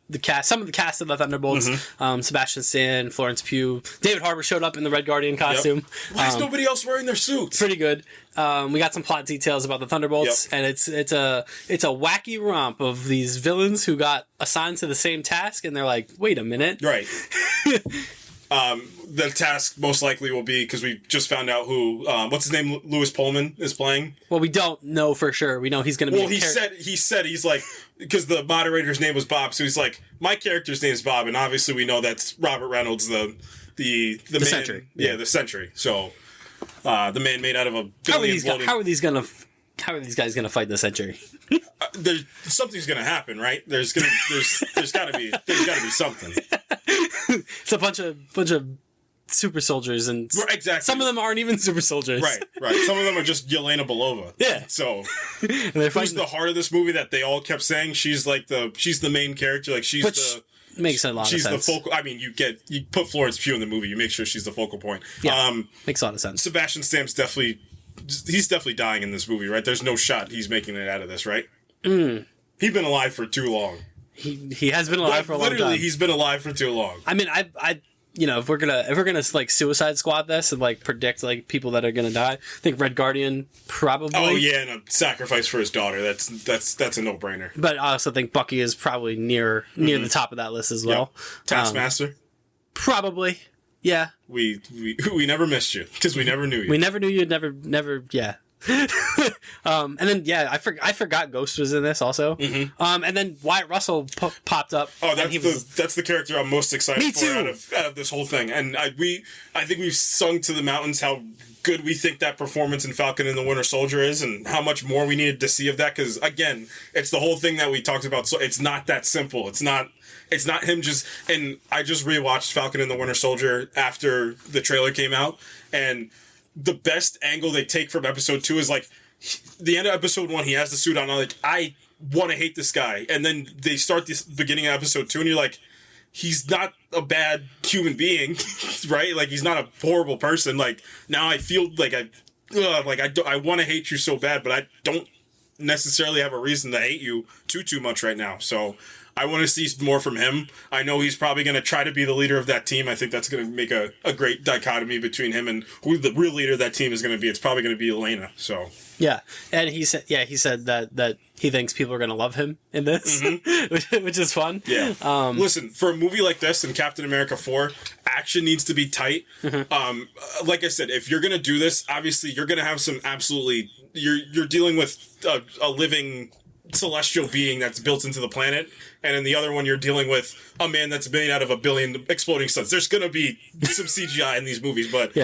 some of the cast of the Thunderbolts. Sebastian Stan, Florence Pugh, David Harbour showed up in the Red Guardian costume. Why is nobody else wearing their suits? Pretty good. We got some plot details about the Thunderbolts, and it's a wacky romp of these villains who got assigned to the same task, and they're like, wait a minute. Right. The task most likely will be, because we just found out who, what's his name, Louis Pullman is playing. Well, we don't know for sure. We know he's going to be. Well, he said he's like, because the moderator's name was Bob, so he's like, my character's name's Bob, and obviously we know that's Robert Reynolds, the man, Sentry. Yeah, the Sentry. So, the man made out of a billion. How are these guys gonna fight the Sentry? Something's gonna happen, right? There's gotta be something. It's a bunch of super soldiers, and exactly. Some of them aren't even super soldiers. Right. Some of them are just Yelena Belova. Yeah. So, and who's the heart of this movie that they all kept saying she's the main character, like makes a lot of sense. She's the focal. I mean, you put Florence Pugh in the movie, you make sure she's the focal point. Yeah, makes a lot of sense. Sebastian Stan's definitely dying in this movie, right? There's no shot he's making it out of this, right? He's been alive for too long. He has been alive for a long time. Literally, he's been alive for too long. I mean, I if we're gonna like Suicide Squad this and like predict like people that are gonna die, I think Red Guardian probably. Oh yeah, and a sacrifice for his daughter. That's a no brainer. But I also think Bucky is probably near the top of that list as well. Yep. Taskmaster. Probably. Yeah. We never missed you because we never knew you. We never knew you. Never. Yeah. And then I forgot Ghost was in this also. And then Wyatt Russell popped up. Oh, that's the character I'm most excited for out of this whole thing. And I think we've sung to the mountains how good we think that performance in Falcon and the Winter Soldier is, and how much more we needed to see of that. Because again, it's the whole thing that we talked about. So it's not that simple. It's not him just. And I just rewatched Falcon and the Winter Soldier after the trailer came out, and the best angle they take from episode 2 is like the end of episode 1, he has the suit on. I'm like, I want to hate this guy. And then they start this beginning of episode 2 and you're like, he's not a bad human being, right? Like, he's not a horrible person. Like, now I feel like I want to hate you so bad, but I don't necessarily have a reason to hate you too much right now. So I want to see more from him. I know he's probably going to try to be the leader of that team. I think that's going to make a great dichotomy between him and who the real leader of that team is going to be. It's probably going to be Elena. So yeah, and he said that he thinks people are going to love him in this, which is fun. Yeah. Listen, for a movie like this and Captain America 4, action needs to be tight. Like I said, if you're going to do this, obviously you're going to have some absolutely. You're dealing with a living celestial being that's built into the planet, and in the other one you're dealing with a man that's made out of a billion exploding suns. There's gonna be some CGI in these movies, but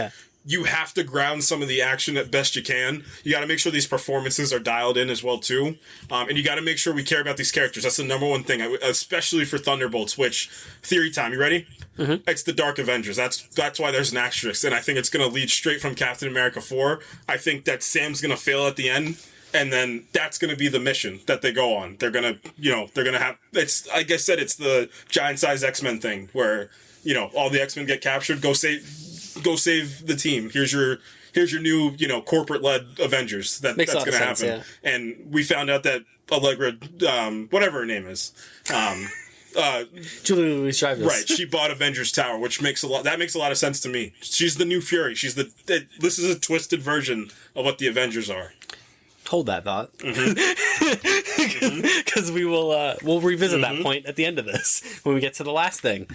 you have to ground some of the action at best you can. You got to make sure these performances are dialed in as well too, and you got to make sure we care about these characters. That's the number one thing, especially for Thunderbolts. Which theory time? You ready? It's the Dark Avengers. That's why there's an asterisk, and I think it's gonna lead straight from Captain America 4. I think that Sam's gonna fail at the end. And then that's going to be the mission that they go on. They're going to have, it's, like I said, it's the giant size X-Men thing where, all the X-Men get captured, go save the team. Here's your new, corporate led Avengers. That's going to happen. Yeah. And we found out that Allegra, whatever her name is, Julia Louis-Dreyfus. Right. She bought Avengers Tower, which makes a lot of sense to me. She's the new Fury. This is a twisted version of what the Avengers are. Hold that thought, because we'll revisit that point at the end of this when we get to the last thing.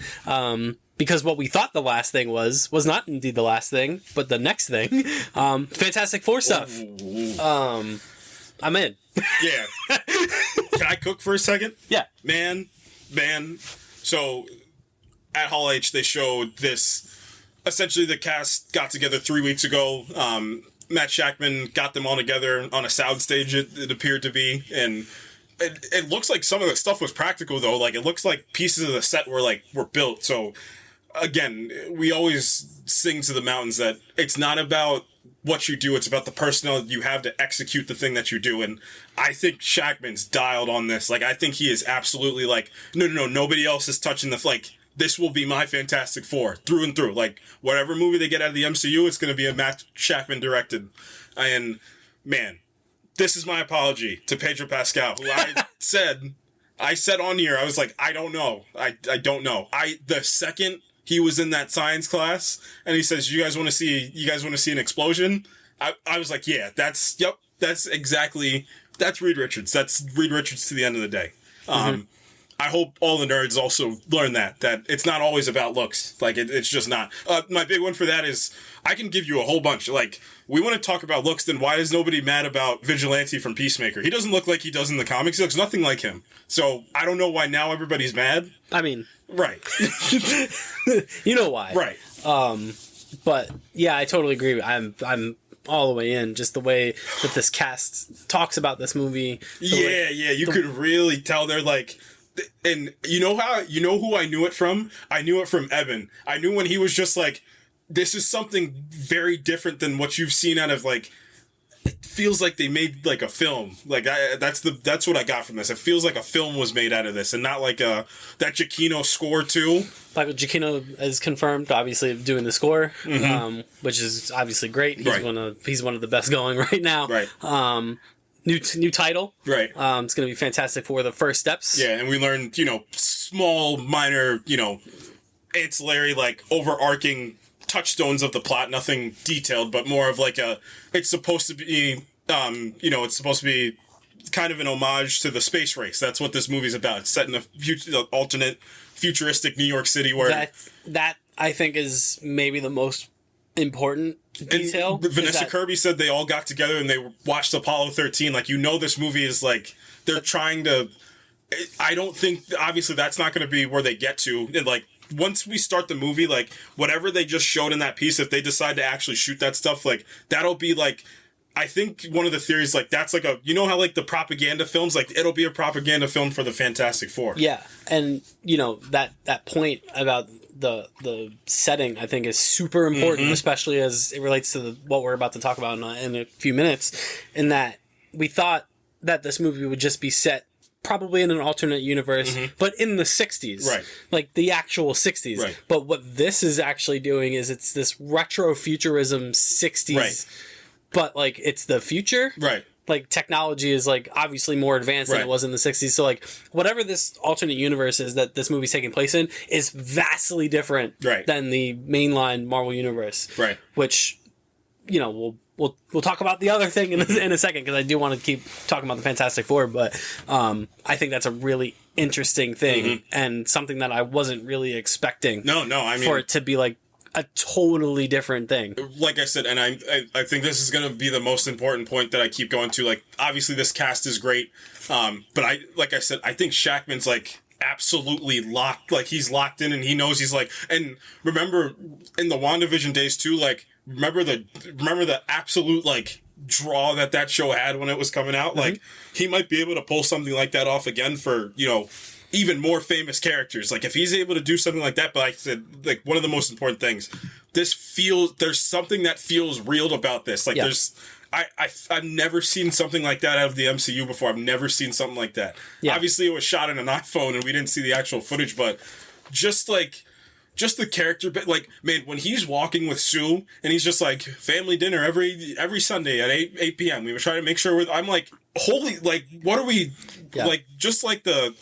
because what we thought the last thing was not indeed the last thing, but the next thing. Fantastic Four stuff. I'm in. Yeah. Can I cook for a second? Yeah. Man. So at Hall H, they showed this. Essentially, the cast got together 3 weeks ago. Matt Shackman got them all together on a soundstage, it appeared to be. And it looks like some of the stuff was practical, though. Like, it looks like pieces of the set were built. So, again, we always sing to the mountains that it's not about what you do, it's about the personnel you have to execute the thing that you do. And I think Shackman's dialed on this. Like, I think he is absolutely like, no, nobody else is touching this will be my Fantastic Four through and through. Like, whatever movie they get out of the MCU, it's going to be a Matt Shackman directed. And, man, this is my apology to Pedro Pascal, who I said on here, I was like, I don't know. I don't know. The second he was in that science class and he says, you guys want to see an explosion? I was like, yeah, that's Reed Richards. That's Reed Richards to the end of the day. I hope all the nerds also learn that it's not always about looks. Like, it's just not. My big one for that is, I can give you a whole bunch. Like, we want to talk about looks, then why is nobody mad about Vigilante from Peacemaker? He doesn't look like he does in the comics. He looks nothing like him. So, I don't know why now everybody's mad. I mean... Right. You know why. Right. But, yeah, I totally agree. I'm all the way in. Just the way that this cast talks about this movie. You could really tell they're like... And you know who I knew it from? I knew it from Evan. I knew when he was just like, this is something very different than what you've seen out of, like, it feels like they made like a film. Like, that's what I got from this. It feels like a film was made out of this and not like that Giacchino score too. Like, Giacchino is confirmed, obviously, doing the score, which is obviously great. He's one of the best going right now. Right. New title. Right. It's going to be Fantastic Four, The First Steps. Yeah, and we learned, small, minor, ancillary, like, overarching touchstones of the plot. Nothing detailed, but more of like it's supposed to be, it's supposed to be kind of an homage to the space race. That's what this movie's about. It's set in a alternate, futuristic New York City where... That I think, is maybe the most important detail. And Vanessa Kirby said they all got together and they watched Apollo 13. Like, this movie is like, they're trying to... I don't think, obviously, that's not going to be where they get to. And, like, once we start the movie, like, whatever they just showed in that piece, if they decide to actually shoot that stuff, like, that'll be, like... I think one of the theories, like, that's like a... You know how, like, the propaganda films, like, it'll be a propaganda film for the Fantastic Four. Yeah, and, that point about the setting, I think, is super important, especially as it relates to what we're about to talk about in a few minutes, in that we thought that this movie would just be set probably in an alternate universe, but in the 60s. Right. Like, the actual 60s. Right. But what this is actually doing is it's this retro-futurism 60s... Right. But, like, it's the future. Right. Like, technology is, like, obviously more advanced than it was in the 60s. So, like, whatever this alternate universe is that this movie's taking place in is vastly different than the mainline Marvel universe. Right. Which, we'll talk about the other thing in a second, because I do want to keep talking about the Fantastic Four. But I think that's a really interesting thing and something that I wasn't really expecting. No, I mean... For it to be, like, a totally different thing. Like I said, and I think this is going to be the most important point that I keep going to. Like, obviously this cast is great, but I think Shackman's like absolutely locked. Like, he's locked in, and he knows he's like. And remember in the WandaVision days too. Like, remember the absolute like draw that show had when it was coming out. Like, he might be able to pull something like that off again for even more famous characters. Like, if he's able to do something like that, but like I said, like, one of the most important things, there's something that feels real about this. Like, I've never seen something like that out of the MCU before. I've never seen something like that. Yeah. Obviously, it was shot in an iPhone and we didn't see the actual footage, but just the character, like, man, when he's walking with Sue and he's just like, family dinner every Sunday at 8 p.m. We were trying to make sure I'm like, holy, like, what are we, like, just like the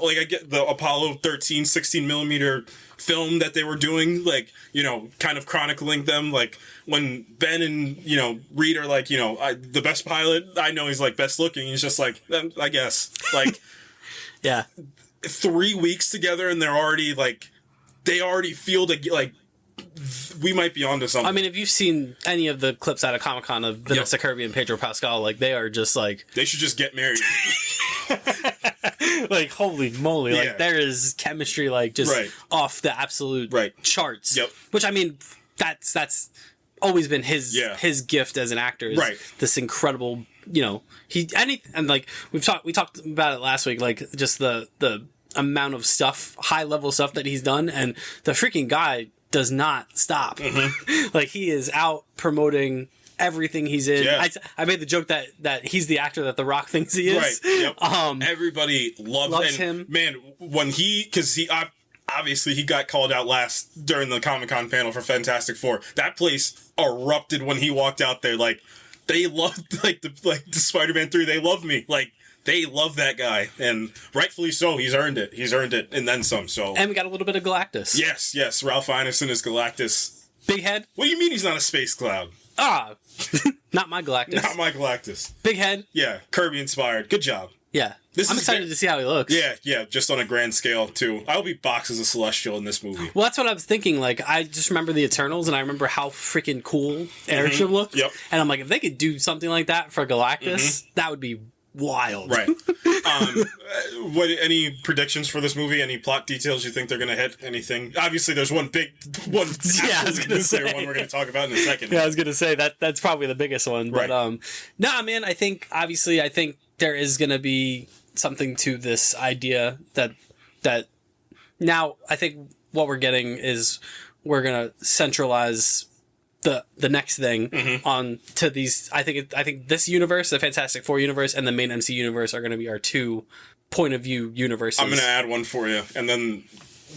like, I get the Apollo 13 16 millimeter film that they were doing, like, kind of chronicling them, like, when Ben and, Reed are like, the best pilot, I know he's like best looking, he's just like, I guess, like, yeah, 3 weeks together and they're already like they already feel like we might be onto something. I mean, if you've seen any of the clips out of Comic-Con of Vanessa Kirby and Pedro Pascal, like, they are just like... They should just get married. Like, holy moly. Like, there is chemistry, like, just off the absolute charts. Yep. Which, I mean, that's always been his gift as an actor. Is this incredible, you know... And, like, we talked about it last week, like, just the amount of stuff, high-level stuff that he's done, and the freaking guy... does not stop. Like, he is out promoting everything he's in. I made the joke that he's the actor that The Rock thinks he is. Right. Yep. Everybody loves him. Man, when because he obviously he got called out last during the Comic-Con panel for Fantastic Four. That place erupted when he walked out there. Like, they loved the Spider-Man 3. They love me. Like, they love that guy, and rightfully so. He's earned it. He's earned it, and then some. So, and we got a little bit of Galactus. Yes. Ralph Ineson is Galactus. Big head. What do you mean he's not a space cloud? Not my Galactus. Not my Galactus. Big head. Yeah, Kirby inspired. Good job. Yeah. I'm excited to see how he looks. Yeah, just on a grand scale, too. I hope he boxes a Celestial in this movie. Well, that's what I was thinking. Like, I just remember the Eternals, and I remember how freaking cool Airship looked. Yep. And I'm like, if they could do something like that for Galactus, that would be wild. Right. Any predictions for this movie? Any plot details you think they're going to hit? Anything? Obviously, there's one nuclear one we're going to talk about in a second. Yeah, I was going to say that's probably the biggest one. But man, I think there is going to be something to this idea that now I think what we're getting is we're going to centralize the next thing on to these. I think this universe, the Fantastic Four universe, and the main MC universe are going to be our two point of view universes. I'm going to add one for you, and then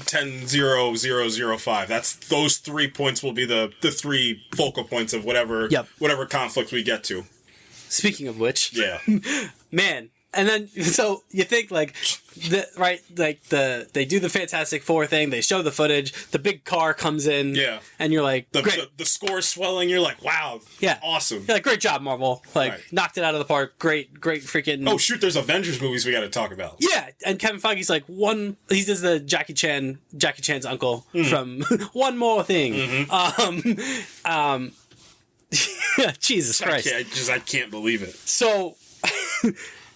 10-0-0-0-5. Those 3 points will be the 3 focal points of whatever conflict we get to. Speaking of which, man. And then, so you think they do the Fantastic Four thing. They show the footage. The big car comes in. Yeah. And you're like, great. The score's swelling. You're like, wow. Yeah. Awesome. You're like, great job, Marvel. Knocked it out of the park. Great freaking. Oh, shoot. There's Avengers movies we got to talk about. Yeah. And Kevin Feige's like, he does the Jackie Chan's uncle from One More Thing. Jesus Christ. I can't believe it. So.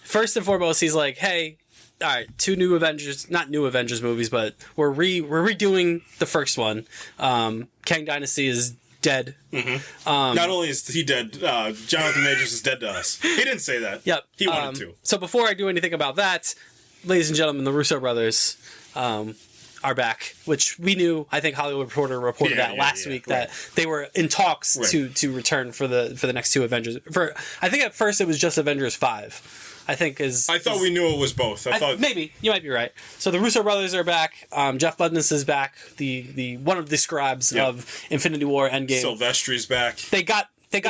First and foremost, he's like, hey, all right, 2 new Avengers, not new Avengers movies, but we're redoing the first one. Kang Dynasty is dead. Not only is he dead, Jonathan Majors is dead to us. He didn't say that. Yep. He wanted to. So before I do anything about that, ladies and gentlemen, the Russo brothers are back, which we knew. I think Hollywood Reporter reported that last week that they were in talks to return for the next 2 Avengers. I think at first it was just Avengers 5. I thought we knew it was both. I thought maybe you might be right. So the Russo brothers are back. Jeff Budness is back. The one of the scribes of Infinity War Endgame. Silvestri's back. They're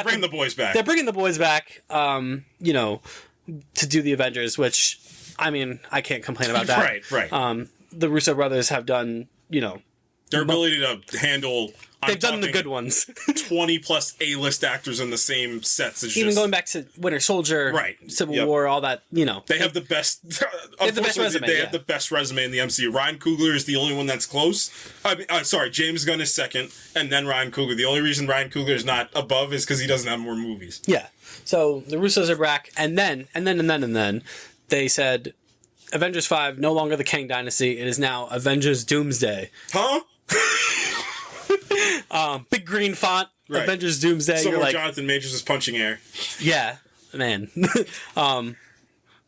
bringing the boys back. They're bringing the boys back. To do the Avengers, which I mean I can't complain about that. Right. The Russo brothers have done their ability to handle. They've done the good ones. 20 plus A-list actors in the same sets. Even going back to Winter Soldier, Civil War, all that, They have the best. They have the best resume. They have the best resume in the MCU. Ryan Coogler is the only one that's close. James Gunn is second, and then Ryan Coogler. The only reason Ryan Coogler is not above is because he doesn't have more movies. Yeah. So the Russos are back, and then they said, Avengers 5, no longer the Kang Dynasty. It is now Avengers Doomsday. Huh? Big green font, Avengers Doomsday. Somewhere Jonathan Majors is punching air. Yeah, man.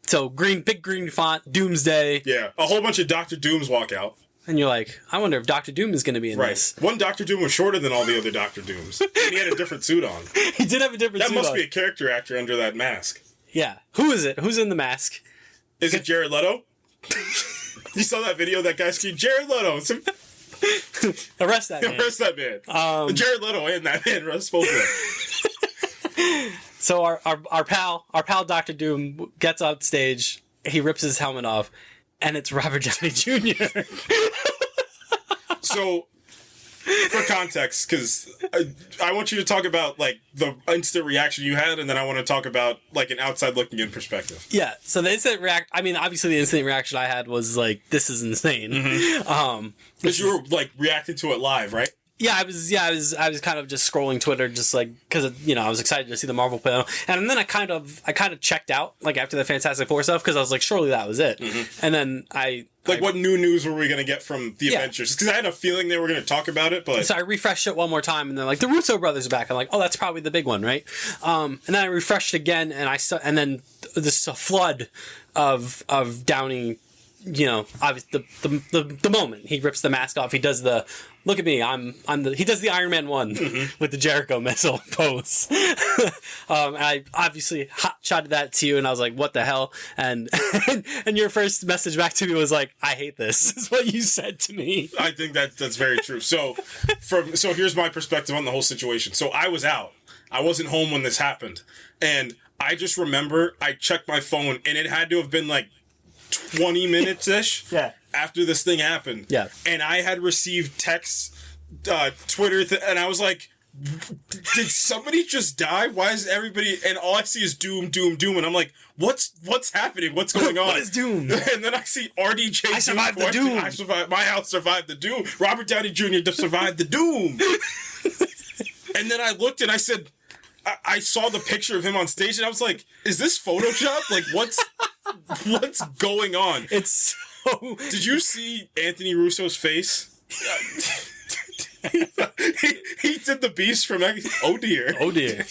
So big green font, Doomsday. Yeah, a whole bunch of Doctor Dooms walk out. And you're like, I wonder if Doctor Doom is going to be in this. One Doctor Doom was shorter than all the other Doctor Dooms. And he had a different suit on. He did have a different suit on. That must be a character actor under that mask. Yeah. Who is it? Who's in the mask? Is it Jared Leto? You saw that video of that guy screamed, Jared Leto. Arrest that man. Arrest that man. Jared Leto and that man. Arrest both of them. So our pal Dr. Doom gets on stage. He rips his helmet off, and it's Robert Downey Jr. So for context, because I want you to talk about like the instant reaction you had, and then I want to talk about like an outside looking in perspective. Yeah. So the instant obviously the instant reaction I had was like, this is insane. Because you were like reacting to it live, right? Yeah, I was kind of just scrolling Twitter, just like because I was excited to see the Marvel panel, and then I kind of checked out like after the Fantastic Four stuff because I was like, surely that was it, and then what new news were we gonna get from the Avengers? Because I had a feeling they were gonna talk about it, but so I refreshed it one more time, and then like the Russo brothers are back. I'm like, oh, that's probably the big one, right? And then I refreshed again, and then this flood of Downey. Obviously the moment he rips the mask off, he does the look at me, he does the Iron Man 1 with the Jericho missile pose. And I obviously hot shotted that to you, and I was like, what the hell? And your first message back to me was like, I hate this, is what you said to me. I think that's very true. So here's my perspective on the whole situation. So I was out. I wasn't home when this happened. And I just remember I checked my phone, and it had to have been like 20 minutes-ish after this thing happened. Yeah. And I had received texts, Twitter, and I was like, did somebody just die? Why is everybody... And all I see is doom, doom, doom. And I'm like, what's happening? What's going on? What is doom? And then I see RDJ. I survived the doom. I survived. My house survived the doom. Robert Downey Jr. survived the doom. And then I looked and I said... I saw the picture of him on stage and I was like, is this Photoshop? Like, what's going on? It's so... Did you see Anthony Russo's face? he did the Beast from... Oh, dear. Oh, dear.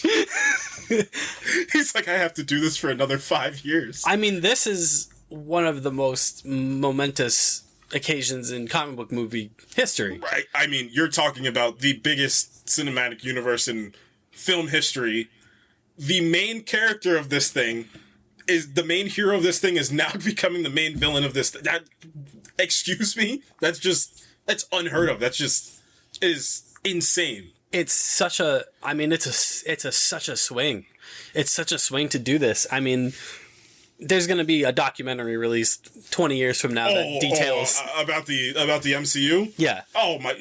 He's like, I have to do this for another 5 years. I mean, this is one of the most momentous occasions in comic book movie history. Right. I mean, you're talking about the biggest cinematic universe in film history. The main character of this thing is the main hero of this thing is now becoming the main villain of this. That, excuse me? That's unheard of. That's just is insane. It's such a, I mean, it's such a swing. It's such a swing to do this. I mean, there's going to be a documentary released 20 years from now that details about the MCU. Yeah. Oh my,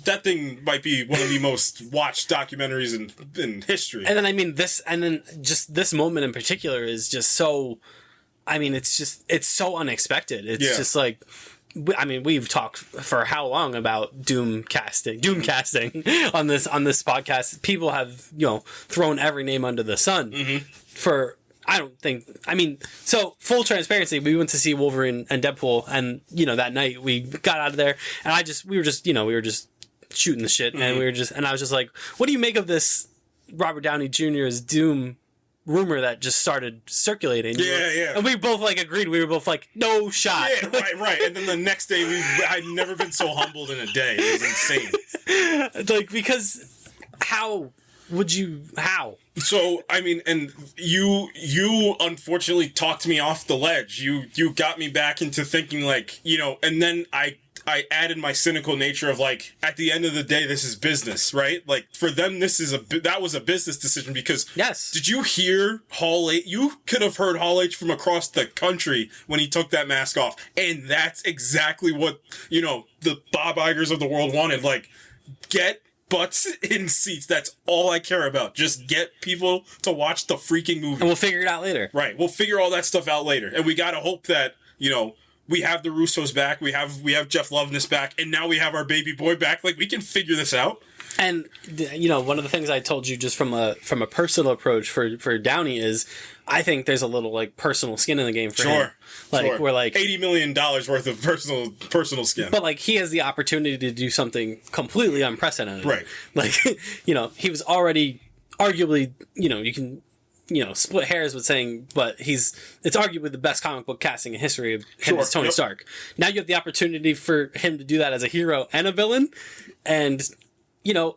that thing might be one of the most watched documentaries in history. And then I mean just this moment in particular is just so. I mean, it's so unexpected. It's just like. I mean, we've talked for how long about doom casting on this podcast. People have thrown every name under the sun for. I don't think. I mean, so full transparency, we went to see Wolverine and Deadpool, and that night we got out of there, and we were just shooting the shit, and I was just like, what do you make of this Robert Downey Jr.'s Doom rumor that just started circulating? Yeah. And we both agreed. We were both like, no shot. Yeah, right. And then the next day, I'd never been so humbled in a day. It was insane. Because how would you? How? So, I mean, and you unfortunately talked me off the ledge. You got me back into thinking and then I added my cynical nature of at the end of the day, this is business, right? Like for them, that was a business decision because yes. Did you hear Hall H? You could have heard Hall H from across the country when he took that mask off. And that's exactly what, the Bob Igers of the world wanted. Get butts in seats. That's all I care about. Just get people to watch the freaking movie. And we'll figure it out later. Right. We'll figure all that stuff out later. And we got to hope that, we have the Russos back. We have Jeff Loveness back. And now we have our baby boy back. We can figure this out. And, one of the things I told you just from a personal approach for Downey is I think there's a little, personal skin in the game for him. Sure. We're $80 million worth of personal skin. But, he has the opportunity to do something completely unprecedented. Right. He was already, arguably, you can... split hairs with saying, but it's arguably the best comic book casting in history of him as Tony Stark. Now you have the opportunity for him to do that as a hero and a villain. And,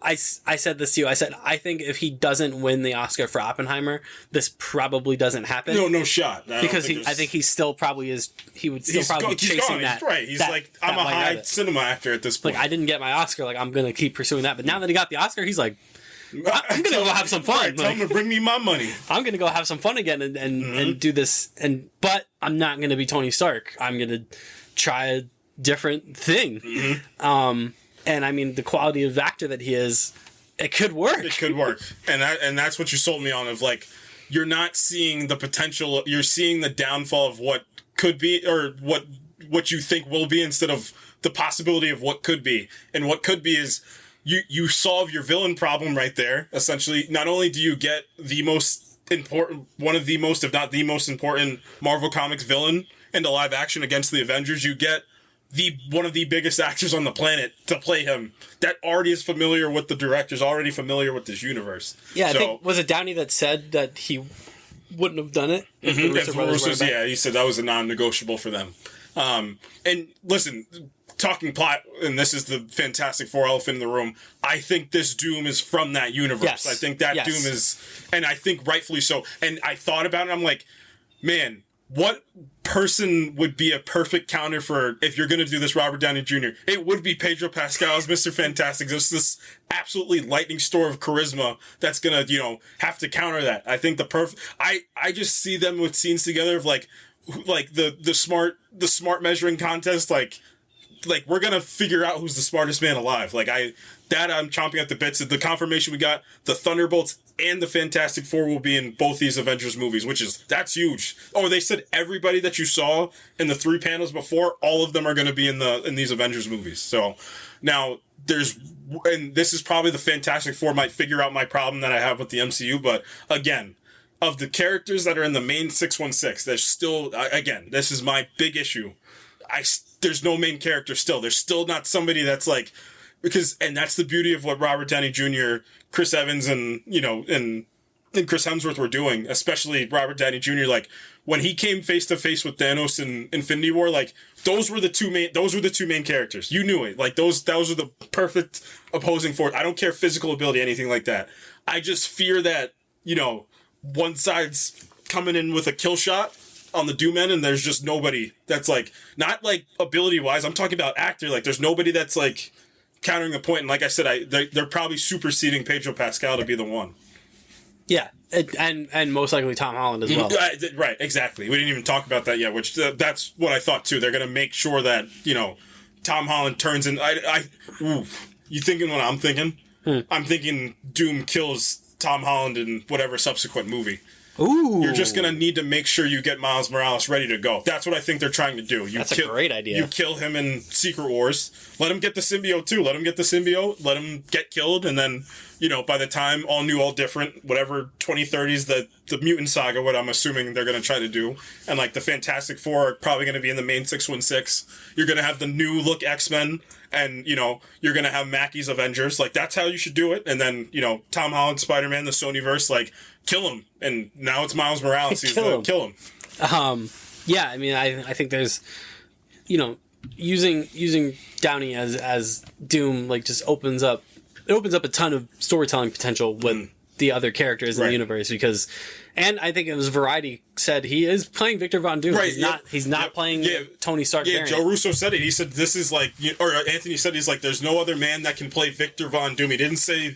I said this to you. I said, I think if he doesn't win the Oscar for Oppenheimer, this probably doesn't happen. No shot. Because I think he still probably is, he would still probably be chasing that. Right. He's I'm a high cinema actor at this point. I didn't get my Oscar. I'm going to keep pursuing that. But now that he got the Oscar, he's like, I'm gonna go have some fun. Right, tell him to bring me my money. I'm gonna go have some fun again and do this. But I'm not gonna be Tony Stark. I'm gonna try a different thing. And I mean, the quality of actor that he is, it could work. It could work. And that's what you sold me on, of like, you're not seeing the potential, you're seeing the downfall of what could be, or what you think will be, instead of the possibility of what could be. And what could be is you solve your villain problem right there. Essentially, not only do you get the most important, one of the most, if not the most important Marvel Comics villain into live action against the Avengers, you get one of the biggest actors on the planet to play him, that already is familiar with the directors, already familiar with this universe. Yeah, I think, was it Downey that said that he wouldn't have done it? If the Russo brothers weren't back? Yeah, he said that was a non-negotiable for them. And listen, talking plot, and this is the Fantastic Four elephant in the room, I think this Doom is from that universe. Yes. I think that Doom is, and I think rightfully so. And I thought about it, I'm like, man, what person would be a perfect counter for, if you're going to do this Robert Downey Jr.? It would be Pedro Pascal as Mr. Fantastic. There's this absolutely lightning store of charisma that's going to, have to counter that. I think I just see them with scenes together of like the smart measuring contest, like we're going to figure out who's the smartest man alive. I'm chomping at the bits. The confirmation we got, the Thunderbolts and the Fantastic Four will be in both these Avengers movies, that's huge. Oh, they said everybody that you saw in the 3 panels before, all of them are going to be in these Avengers movies. So now and this is probably the Fantastic Four might figure out my problem that I have with the MCU, but again, of the characters that are in the main 616, there's still, again, this is my big issue. There's no main character still. There's still not somebody that's like, and that's the beauty of what Robert Downey Jr., Chris Evans, and Chris Hemsworth were doing, especially Robert Downey Jr. Like, when he came face to face with Thanos in Infinity War, like, those were the two main characters. You knew it. Like, those were the perfect opposing force. I don't care physical ability, anything like that. I just fear that, one side's coming in with a kill shot on the Doom end, and there's just nobody that's like, not like ability wise, I'm talking about actor, like there's nobody that's like countering the point. And like I said, they're probably superseding Pedro Pascal to be the one. Yeah, and most likely Tom Holland as well. Right, exactly. We didn't even talk about that yet, which that's what I thought too. They're gonna make sure that Tom Holland turns in. You thinking what I'm thinking? I'm thinking Doom kills Tom Holland in whatever subsequent movie. Ooh. You're just going to need to make sure you get Miles Morales ready to go. That's what I think they're trying to do. That's a great idea. You kill him in Secret Wars. Let him get the symbiote, too. Let him get the symbiote. Let him get killed. And then, by the time all new, all different, whatever 2030s, the mutant saga, what I'm assuming they're going to try to do. And, like, the Fantastic Four are probably going to be in the main 616. You're going to have the new look X-Men. And, you're going to have Mackey's Avengers. Like, that's how you should do it. And then, Tom Holland, Spider-Man, the Sonyverse, like, kill him. And now it's Miles Morales. Kill him. Yeah, I mean, I think there's, using Downey as Doom, like, just opens up a ton of storytelling potential with the other characters in the universe, because, and I think it was Variety said he is playing Victor Von Doom. Right, he's not playing Tony Stark. Yeah, Joe Russo said it. He said this is like, or Anthony said, he's like, there's no other man that can play Victor Von Doom. He didn't say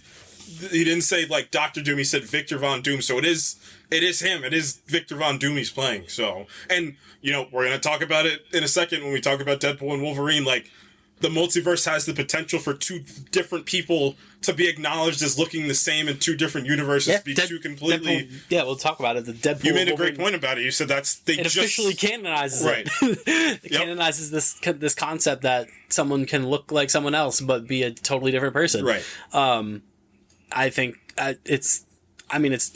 like Dr. Doom. He said Victor Von Doom. So it is him. It is Victor Von Doom he's playing. So, and we're gonna talk about it in a second when we talk about Deadpool and Wolverine. Like, the multiverse has the potential for two different people to be acknowledged as looking the same in two different universes, two completely. Deadpool, we'll talk about it. The Deadpool. You made a great point about it. You said it officially canonizes right. It canonizes this concept that someone can look like someone else but be a totally different person. Right. I think it's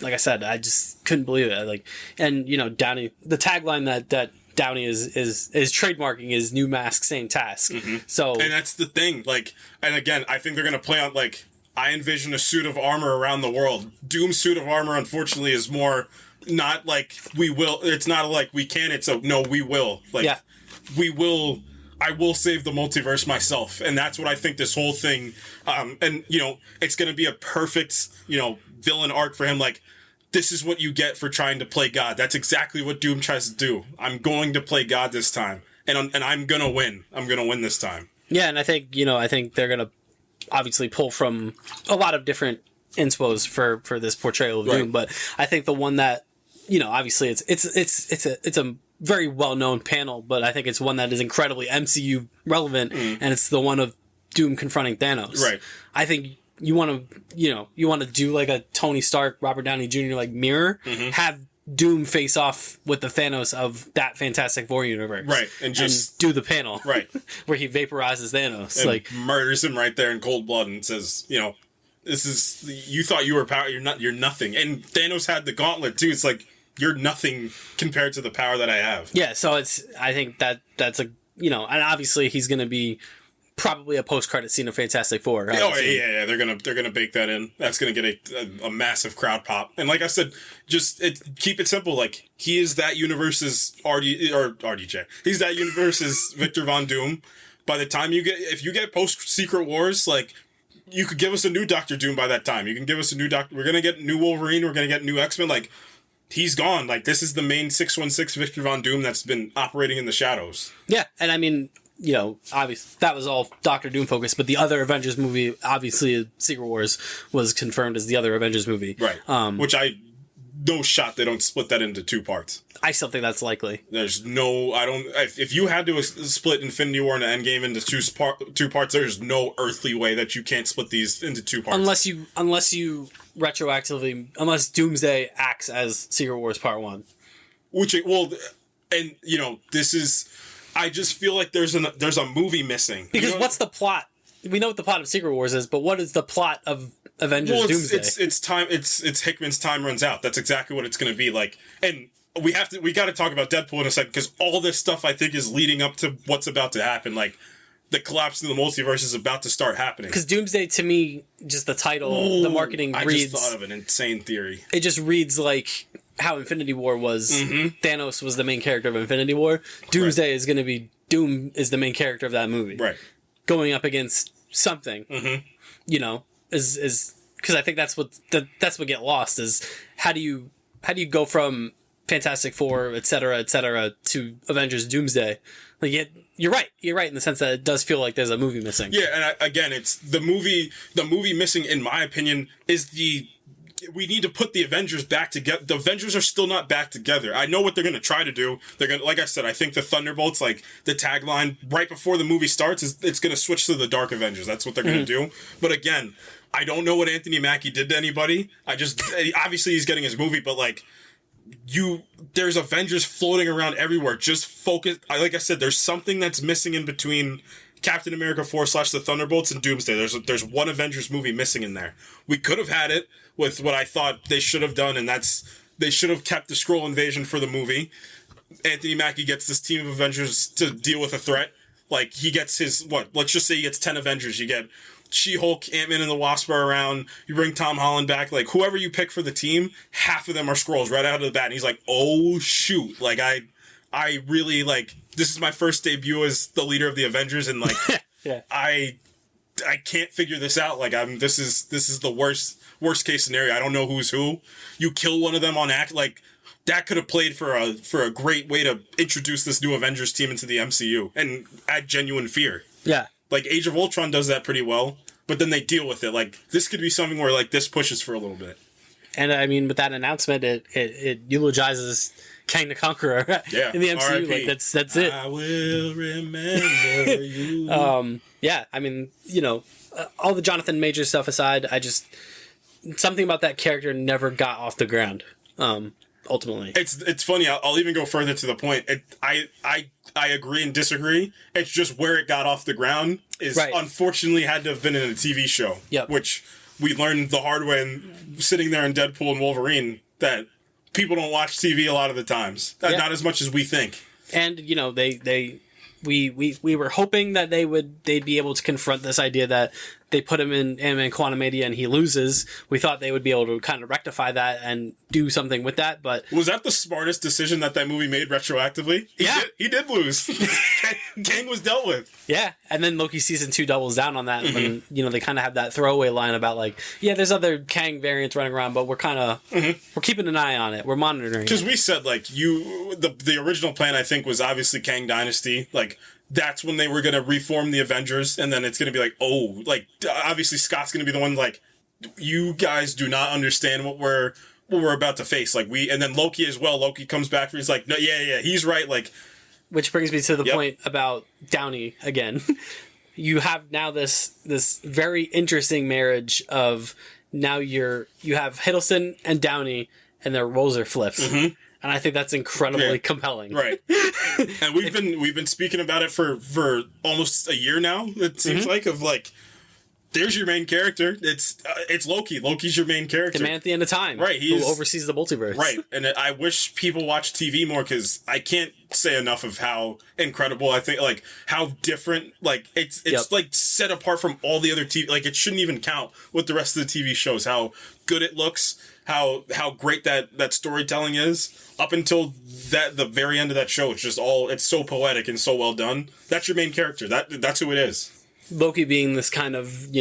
like I said, I just couldn't believe it. Like, and Downey, the tagline that Downey is trademarking is new mask, same task. Mm-hmm. So, and that's the thing. Like, and again, I think they're gonna play on, like, I envision a suit of armor around the world. Doom's suit of armor, unfortunately, is more not like we will. It's not like we can. It's a no, we will. Like, we will. I will save the multiverse myself, and that's what I think this whole thing. And it's gonna be a perfect villain arc for him. Like, this is what you get for trying to play God. That's exactly what Doom tries to do. I'm going to play God this time, and I'm gonna win. I'm gonna win this time. Yeah, and I think they're gonna obviously pull from a lot of different inspos for this portrayal of Doom, but I think the one that obviously it's a very well known panel, but I think it's one that is incredibly MCU relevant, and it's the one of Doom confronting Thanos. Right. I think you want to do like a Tony Stark, Robert Downey Jr. like mirror, have Doom face off with the Thanos of that Fantastic Four universe. Right. And just do the panel. Right. Where he vaporizes Thanos. And like murders him right there in cold blood and says, this is, you thought you were power, you're nothing. And Thanos had the gauntlet too. It's like, you're nothing compared to the power that I have. Yeah, so I think that's a, and obviously he's going to be probably a post-credit scene of Fantastic Four. Oh yeah, they're gonna bake that in. That's gonna get a massive crowd pop. And like I said, keep it simple. Like, he is that universe's RDJ. He's that universe's Victor Von Doom. By the time if you get post Secret Wars, like, you could give us a new Doctor Doom by that time. You can give us a new Doctor. We're gonna get new Wolverine. We're gonna get new X-Men. Like, he's gone. Like, this is the main 616 Victor Von Doom that's been operating in the shadows. Yeah, and I mean, obviously that was all Doctor Doom focused, but the other Avengers movie, obviously Secret Wars, was confirmed as the other Avengers movie. Right. Which no shot they don't split that into 2 parts. I still think that's likely. There's no, if you had to split Infinity War and Endgame into two parts, there's no earthly way that you can't split these into 2 parts. Unless you retroactively, unless Doomsday acts as Secret Wars Part 1. This is, I just feel like there's a movie missing. Because what's the plot? We know what the plot of Secret Wars is, but what is the plot of Avengers Doomsday? It's time. It's Hickman's time runs out. That's exactly what it's going to be like. And we got to talk about Deadpool in a second, because all this stuff I think is leading up to what's about to happen. Like, the collapse in the multiverse is about to start happening. Because Doomsday, to me, just the title, the marketing reads. I just thought of an insane theory. It just reads like how Infinity War was. Thanos was the main character of Infinity War. Doomsday is going to be Doom is the main character of that movie. Right. Going up against something. Is because I think that's what get lost is how do you go from Fantastic Four, et cetera, to Avengers Doomsday. Like, you're right in the sense that it does feel like there's a movie missing. Yeah, and again, it's the movie missing, in my opinion, is we need to put the Avengers back together. The Avengers are still not back together. I know what they're going to try to do. They're going to, like I said, I think the Thunderbolts, like the tagline right before the movie starts, is it's going to switch to the Dark Avengers. That's what they're going to do. But again, I don't know what Anthony Mackie did to anybody. Obviously he's getting his movie, but like, there's Avengers floating around everywhere. Just focus. Like I said, there's something that's missing in between Captain America 4 / the Thunderbolts and Doomsday. There's one Avengers movie missing in there. We could have had it with what I thought they should have done, and they should have kept the Skrull invasion for the movie. Anthony Mackie gets this team of Avengers to deal with a threat. Like, he gets his, let's just say he gets 10 Avengers. You get She-Hulk, Ant-Man and the Wasp are around. You bring Tom Holland back. Like, whoever you pick for the team, half of them are Skrulls right out of the bat. And he's like, oh, shoot. Like, I really, like, this is my first debut as the leader of the Avengers, and, like, yeah. I can't figure this out. Like, this is the worst case scenario. I don't know who's who. You kill one of them on act, like, that could have played for a great way to introduce this new Avengers team into the MCU and add genuine fear. Yeah. Like, Age of Ultron does that pretty well, but then they deal with it. Like, this could be something where, like, this pushes for a little bit. And, I mean, with that announcement, it eulogizes Kang the Conqueror in the MCU. R.I.P. Like, that's it. I will remember you. Yeah, I mean, all the Jonathan Majors stuff aside, something about that character never got off the ground, ultimately. It's funny, I'll even go further to the point. I agree and disagree. It's just where it got off the ground is unfortunately had to have been in a TV show. Yep. Which we learned the hard way sitting there in Deadpool and Wolverine, that people don't watch TV a lot of the times. Not as much as we think. And, we were hoping that they'd be able to confront this idea that they put him in Ant-Man Quantumania and he loses. We thought they would be able to kind of rectify that and do something with that, but... Was that the smartest decision that movie made retroactively? He did lose. Kang was dealt with. Yeah, and then Loki Season 2 doubles down on that, and they kind of have that throwaway line about, like, yeah, there's other Kang variants running around, but we're kind of... We're keeping an eye on it. We're monitoring it. Because we said, like, the original plan, I think, was obviously Kang Dynasty, like... That's when they were going to reform the Avengers, and then it's going to be like, oh, like, obviously Scott's going to be the one, like, you guys do not understand what we're about to face. Like, and then Loki as well. Loki comes back, he's like, no, yeah, he's right, like. Which brings me to the point about Downey again. you have now this very interesting marriage of now you have Hiddleston and Downey, and their roles are flipped. And I think that's incredibly compelling. Right. And we've been speaking about it for almost a year now, it seems like, of like, there's your main character. It's Loki. Loki's your main character. The man at the end of time. Right. Who oversees the multiverse. Right. And I wish people watch TV more, because I can't say enough of how incredible I think, like, how different, like, it's like set apart from all the other TV. Like, it shouldn't even count with the rest of the TV shows, how good it looks, how great that storytelling is, up until the very end of that show. It's just it's so poetic and so well done. That's your main character. That's who it is. Loki being this kind of,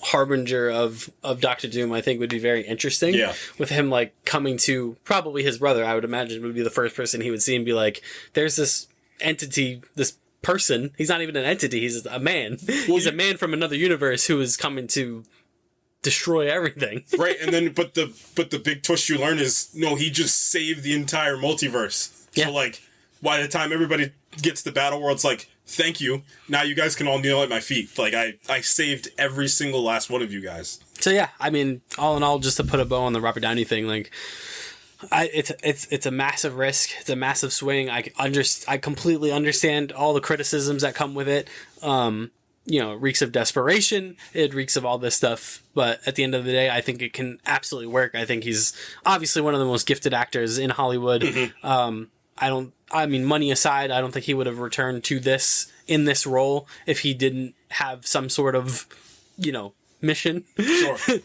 harbinger of Doctor Doom, I think would be very interesting. Yeah. With him, like, coming to probably his brother, I would imagine, would be the first person he would see and be like, there's this entity, this person. He's not even an entity. He's a man. Well, he's a man from another universe who is coming to destroy everything. Right. And then, but the big twist you learn is, no, he just saved the entire multiverse. Yeah. So, like, by the time everybody gets to Battle World, it's like, thank you. Now you guys can all kneel at my feet. Like, I saved every single last one of you guys. So yeah, I mean, all in all, just to put a bow on the Robert Downey thing, like, it's a massive risk. It's a massive swing. I completely understand all the criticisms that come with it. It reeks of desperation. It reeks of all this stuff. But at the end of the day, I think it can absolutely work. I think he's obviously one of the most gifted actors in Hollywood. Money aside, I don't think he would have returned to this in this role if he didn't have some sort of, mission to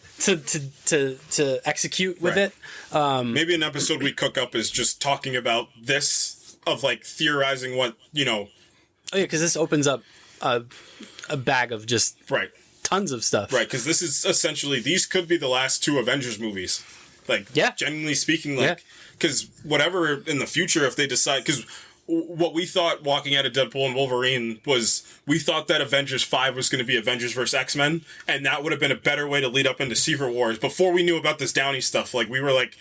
execute with it. Maybe an episode we cook up is just talking about this, of like theorizing what, Oh yeah, because this opens up a bag of just tons of stuff. Right, because this is essentially, these could be the last two Avengers movies. Like, genuinely speaking, like, because whatever in the future, if they decide, because what we thought walking out of Deadpool and Wolverine was, we thought that Avengers 5 was going to be Avengers vs. X-Men, and that would have been a better way to lead up into Secret Wars. Before we knew about this Downey stuff, like, we were like,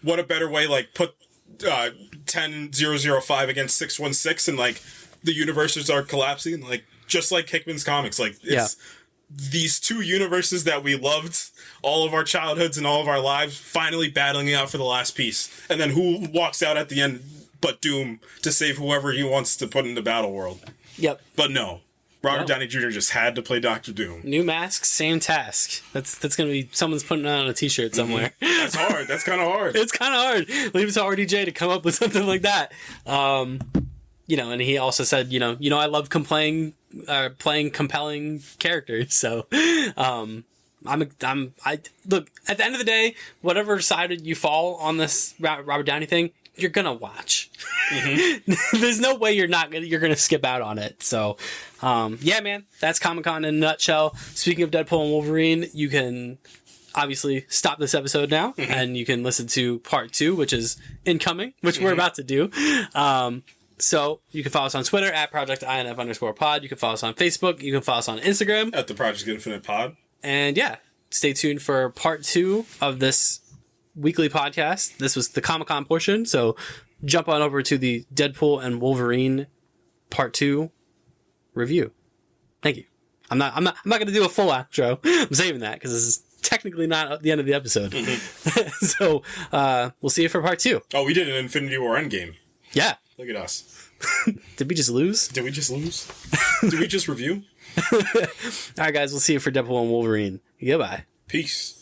what a better way, like, put 10005 against 616, and, like, the universes are collapsing, like, just like Hickman's comics. Like, it's these two universes that we loved all of our childhoods and all of our lives finally battling it out for the last piece. And then who walks out at the end but Doom to save whoever he wants to put into Battle World. Yep. But no. Robert Downey Jr. just had to play Dr. Doom. New mask, same task. That's going to be, someone's putting it on a t-shirt somewhere. That's hard. That's kind of hard. It's kind of hard. Leave it to RDJ to come up with something like that. And he also said, I love playing compelling characters. So, I look, at the end of the day, whatever side you fall on this Robert Downey thing, you're gonna watch. There's no way you're gonna skip out on it. So, man, that's Comic-Con in a nutshell. Speaking of Deadpool and Wolverine, you can obviously stop this episode now, and you can listen to part 2, which is incoming, which we're about to do. So you can follow us on Twitter at ProjectINF_pod. You can follow us on Facebook. You can follow us on Instagram at the Project Infinite Pod. And stay tuned for part 2 of this weekly podcast. This was the Comic-Con portion, so jump on over to the Deadpool and Wolverine part 2 review. Thank you. I'm not going to do a full outro. I'm saving that because this is technically not the end of the episode. So we'll see you for part 2. Oh, we did an Infinity War Endgame. Yeah. Look at us. Did we just lose? Did we just review? All right, guys. We'll see you for Deadpool and Wolverine. Goodbye. Peace.